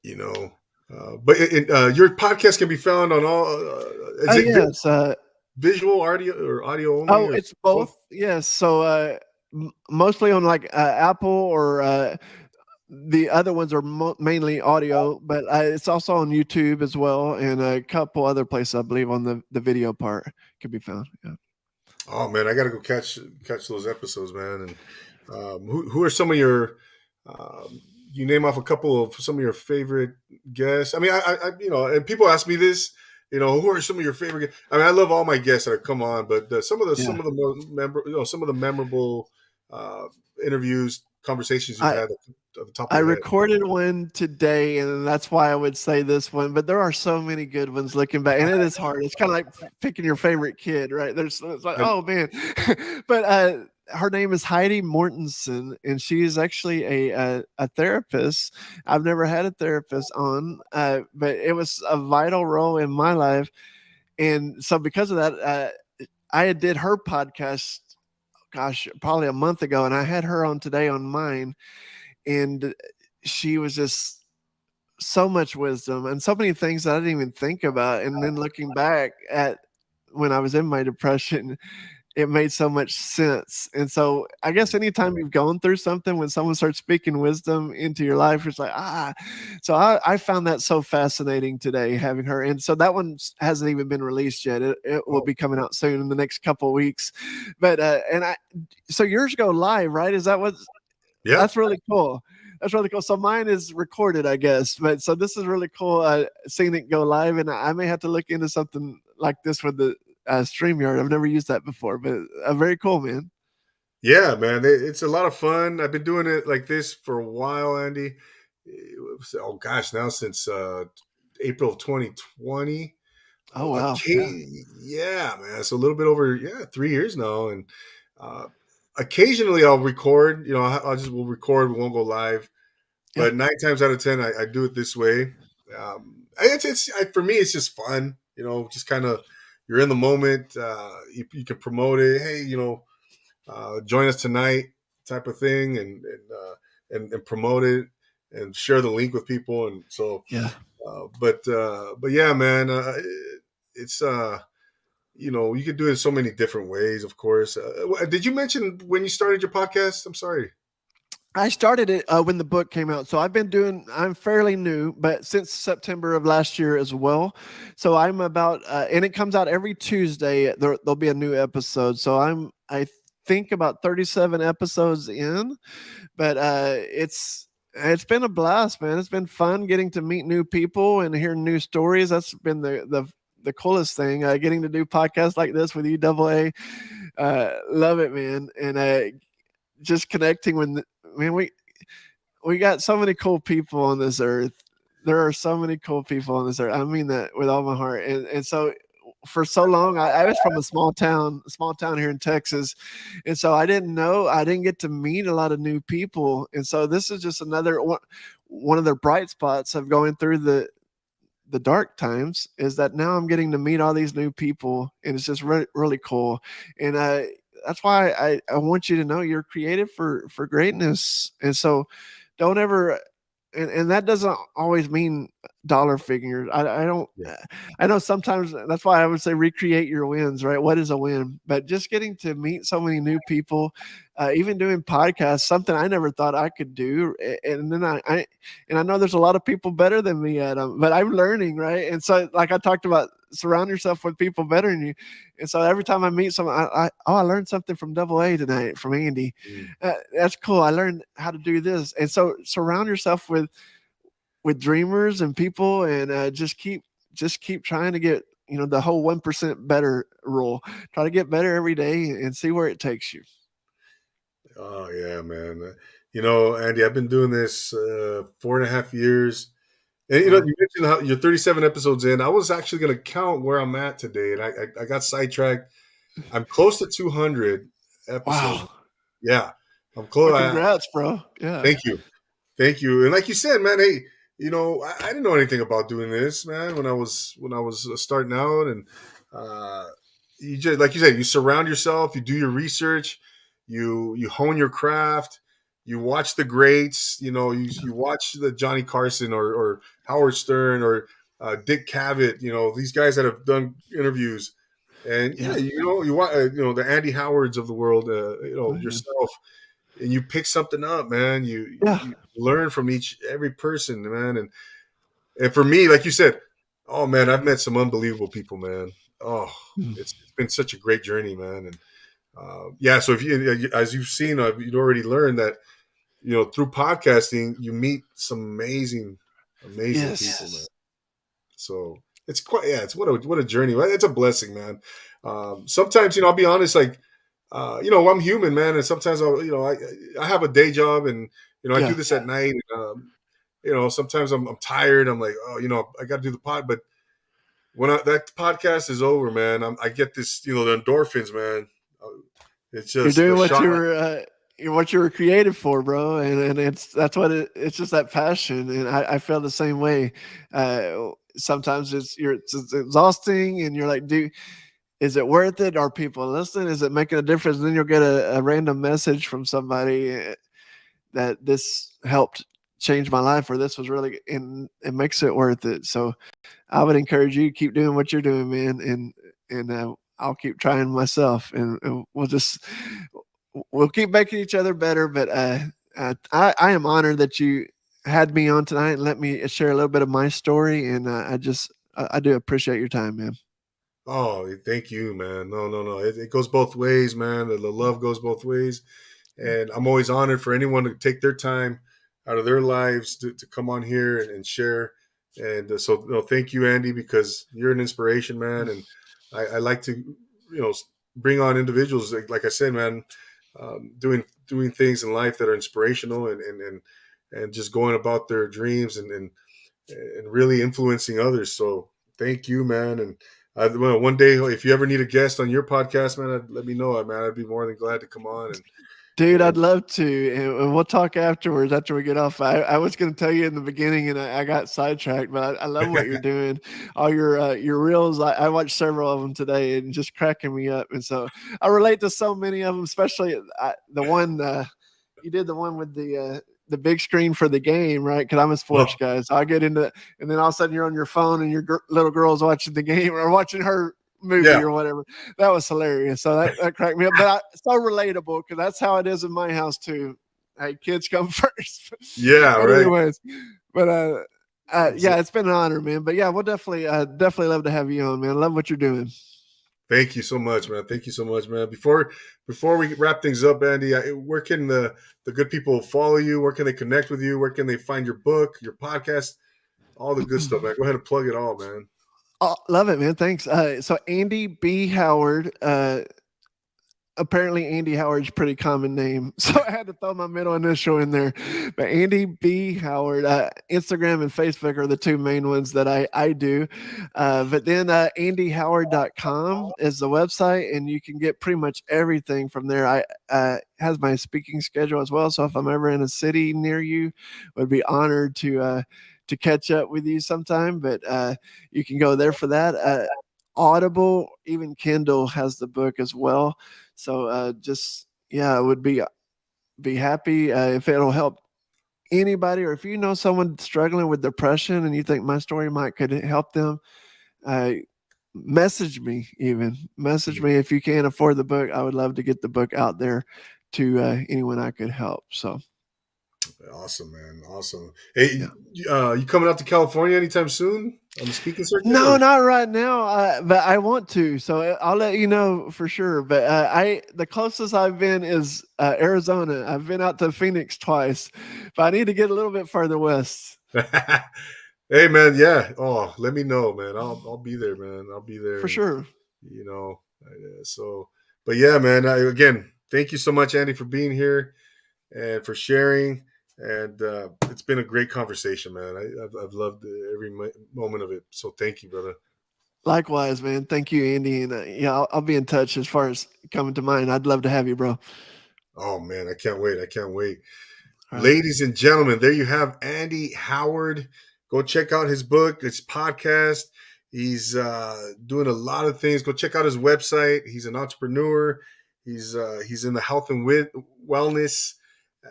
you know, your podcast can be found on all. Oh Is it yes. visual, audio, or audio only, Oh, or it's both. both? Yes. So mostly on like Apple or the other ones are mainly audio, but it's also on YouTube as well, and a couple other places I believe on the video part can be found. Yeah. Oh man, I got to go catch those episodes, man. And who are some of your you name off a couple of some of your favorite guests? I mean, and people ask me this. Who are some of your favorite guests? I mean, I love all my guests that have come on, but Yeah. some of the more some of the memorable uh, interviews, conversations you've I had at the top of I your head. recorded one today, and that's why I would say this one. But there are so many good ones looking back, and it is hard. It's kind of like picking your favorite kid, right? It's like, And, oh man, but her name is Heidi Mortensen, and she is actually a therapist. I've never had a therapist on, but it was a vital role in my life, and so because of that, I did her podcast. Gosh, probably a month ago, and I had her on today on mine, and she was just so much wisdom and so many things that I didn't even think about. And then looking back at when I was in my depression, it made so much sense. And so I guess anytime you've gone through something, when someone starts speaking wisdom into your life, it's like, so I found that so fascinating today having her. And so that one hasn't even been released yet. It will oh, be coming out soon in the next couple of weeks. But, so yours go live, right? Is that what yeah, that's really cool. That's really cool. So mine is recorded, I guess. But so this is really cool, seeing it go live, and I may have to look into something like this with the StreamYard. I've never used that before, but very cool, man. yeah, man. It's a lot of fun. I've been doing it like this for a while, Andy. Oh gosh, now since April of 2020. Oh wow, yeah, Okay, yeah, man. It's a little bit over 3 years now, and uh, occasionally I'll record. We'll record. We won't go live, yeah, but 9 times out of 10, I do it this way. For me, it's just fun. Just kind of you're in the moment. You can promote it. Hey, join us tonight, type of thing, and promote it and share the link with people. And so, yeah. but yeah, man, it's you could do it so many different ways. Of course, did you mention when you started your podcast? I'm sorry. I started it when the book came out, so I'm fairly new, but since September of last year as well. So I'm about, and it comes out every Tuesday. There'll be a new episode. So I think about 37 episodes in, but it's been a blast, man. It's been fun getting to meet new people and hear new stories. That's been the coolest thing. Getting to do podcasts like this with you, Double A. Love it, man. And just connecting with, man, we got so many cool people on this earth. There are so many cool people on this earth. I mean that with all my heart. And so for so long, I was from a small town here in Texas. And so I didn't get to meet a lot of new people. And so this is just another one of the bright spots of going through the dark times, is that now I'm getting to meet all these new people, and it's just really cool. And that's why I want you to know you're created for greatness. And so don't ever, and that doesn't always mean dollar figures. I don't. Yeah. I know sometimes that's why I would say recreate your wins. Right? What is a win? But just getting to meet so many new people, even doing podcasts, something I never thought I could do, and then and I know there's a lot of people better than me at them, but I'm learning, right? And so, like I talked about, surround yourself with people better than you. And so every time I meet someone, I learned something from Double A tonight from Andy. Mm. That's cool. I learned how to do this. And so surround yourself with dreamers and people, and just keep trying to get, the whole 1% better rule. Try to get better every day and see where it takes you. Oh yeah, man. Andy, I've been doing this 4.5 years. And Wow. you mentioned how you're 37 episodes in. I was actually going to count where I'm at today, and I got sidetracked. I'm close to 200 episodes. Wow. Yeah, I'm Well, close. congrats, bro. Yeah. Thank you, thank you. And like you said, man, hey, I didn't know anything about doing this, man. When I was starting out, and uh, you just like you said, you surround yourself, you do your research, you hone your craft, you watch the greats. You watch the Johnny Carson or Howard Stern or Dick Cavett. These guys that have done interviews, and yeah, Yeah. you watch the Andy Howards of the world. Oh, yeah. Yourself, and you pick something up, man. Yeah. You learn from every person, man. And for me, like you said, oh man, I've met some unbelievable people, man. Oh, Mm. it's been such a great journey, man. And yeah, so if you, as you've seen, you'd already learned that through podcasting, you meet some amazing people, man. Yes. So it's quite, yeah, it's what a journey. It's a blessing, man. Sometimes, I'll be honest, like, I'm human, man, and sometimes I have a day job, and I do Yeah. this at night. Sometimes I'm tired. I'm like, oh, I got to do the pod, but when that podcast is over, man, I get this, the endorphins, man. It's You're just doing the shot. what you were created for, bro, and that's what it's just that passion, and I feel the same way. Sometimes it's exhausting, and you're like, dude, is it worth it? Are people listening? Is it making a difference? And then you'll get a random message from somebody that this helped change my life, or this was really, and it makes it worth it. So I would encourage you to keep doing what you're doing, man, and I'll keep trying myself, and we'll keep making each other better. But I am honored that you had me on tonight and let me share a little bit of my story, and I do appreciate your time, man. Oh, thank you, man. No, no, no. It goes both ways, man. The love goes both ways. And I'm always honored for anyone to take their time out of their lives to come on here and share. And so, no, thank you, Andy, because you're an inspiration, man. And I like to, bring on individuals, like I said, man, doing things in life that are inspirational and just going about their dreams and really influencing others. So thank you, man. And well, one day, if you ever need a guest on your podcast, man, let me know, man. I'd be more than glad to come on Dude, I'd and love to, and we'll talk afterwards after we get off. I was going to tell you in the beginning, and I got sidetracked, but I love what you're doing. All your reels, I watched several of them today, and just cracking me up. And so I relate to so many of them, especially the one you did, the one with the big screen for the game, right? Because I'm a sports oh, guy, so I get into it, and then all of a sudden you're on your phone, and your little girl's watching the game or watching her movie yeah, or whatever. That was hilarious. So that cracked me up. But so relatable because that's how it is in my house too. Hey, kids come first. yeah, But right. anyways, but Exa- yeah, it's been an honor, man. But yeah, we'll definitely love to have you on, man. I love what you're doing. Thank you so much, man. Thank you so much, man. Before we wrap things up, Andy, where can the good people follow you? Where can they connect with you? Where can they find your book, your podcast, all the good stuff, man? Go ahead and plug it all, man. Oh, love it, man. Thanks. So Andy B. Howard, apparently Andy Howard's a pretty common name, so I had to throw my middle initial in there. But Andy B. Howard, Instagram and Facebook are the two main ones that I do. But then andyhoward.com is the website, and you can get pretty much everything from there. I has my speaking schedule as well, so if I'm ever in a city near you, would be honored to catch up with you sometime. But you can go there for that. Audible, even Kindle has the book as well. So just yeah, I would be happy if it'll help anybody, or if you know someone struggling with depression and you think my story might could help them. Uh, message me, even message Mhm. me if you can't afford the book. I would love to get the book out there to anyone I could help. So Awesome, man. Awesome. Hey, yeah. you coming out to California anytime soon on the speaking circuit? No, Or not right now. But I want to, so I'll let you know for sure. But I the closest I've been is Arizona. I've been out to Phoenix twice, but I need to get a little bit further west hey, man, yeah. Oh, let me know, man. I'll be there, man. I'll be there, for and sure. you know, so. But yeah, man. Again, thank you so much, Andy, for being here and for sharing. And it's been a great conversation, man. I've loved every moment of it. So thank you, brother. Likewise, man. Thank you, Andy, and yeah, I'll be in touch as far as coming to mind. I'd love to have you, bro. Oh man, I can't wait. I can't wait. All right. Ladies and gentlemen, there you have Andy Howard. Go check out his book, his podcast. He's doing a lot of things. Go check out his website. He's an entrepreneur. He's in the health and wellness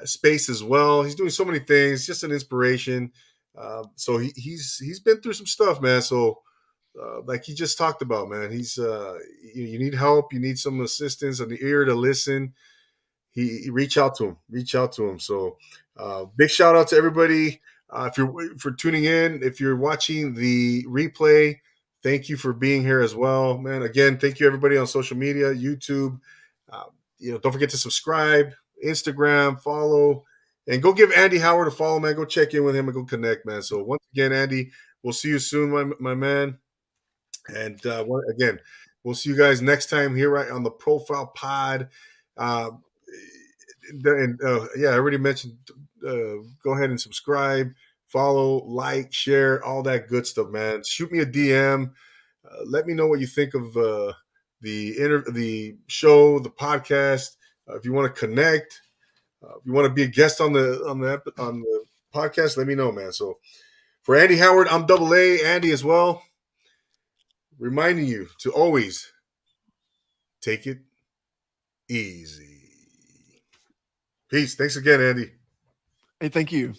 space as well. He's doing so many things. Just an inspiration. So he's been through some stuff, man. So like he just talked about, man, you need help. You need some assistance, an ear to listen. He reach out to him, so big shout out to everybody if you're for tuning in. If you're watching the replay, thank you for being here as well, man. Again, thank you everybody on social media, YouTube. uh, don't forget to subscribe, Instagram, follow. And go give Andy Howard a follow, man. Go check in with him and go connect, man. So once again, Andy, we'll see you soon, my man. And again, we'll see you guys next time here right on the Profile Pod. Uh, and yeah, I already mentioned. Go ahead and subscribe, follow, like, share, all that good stuff, man. Shoot me a DM. Let me know what you think of the show, the podcast. If you want to connect, if you want to be a guest on the podcast, let me know, man. So for Andy Howard, I'm Double A, Andy as well, reminding you to always take it easy. Peace. Thanks again, Andy. Hey, thank you.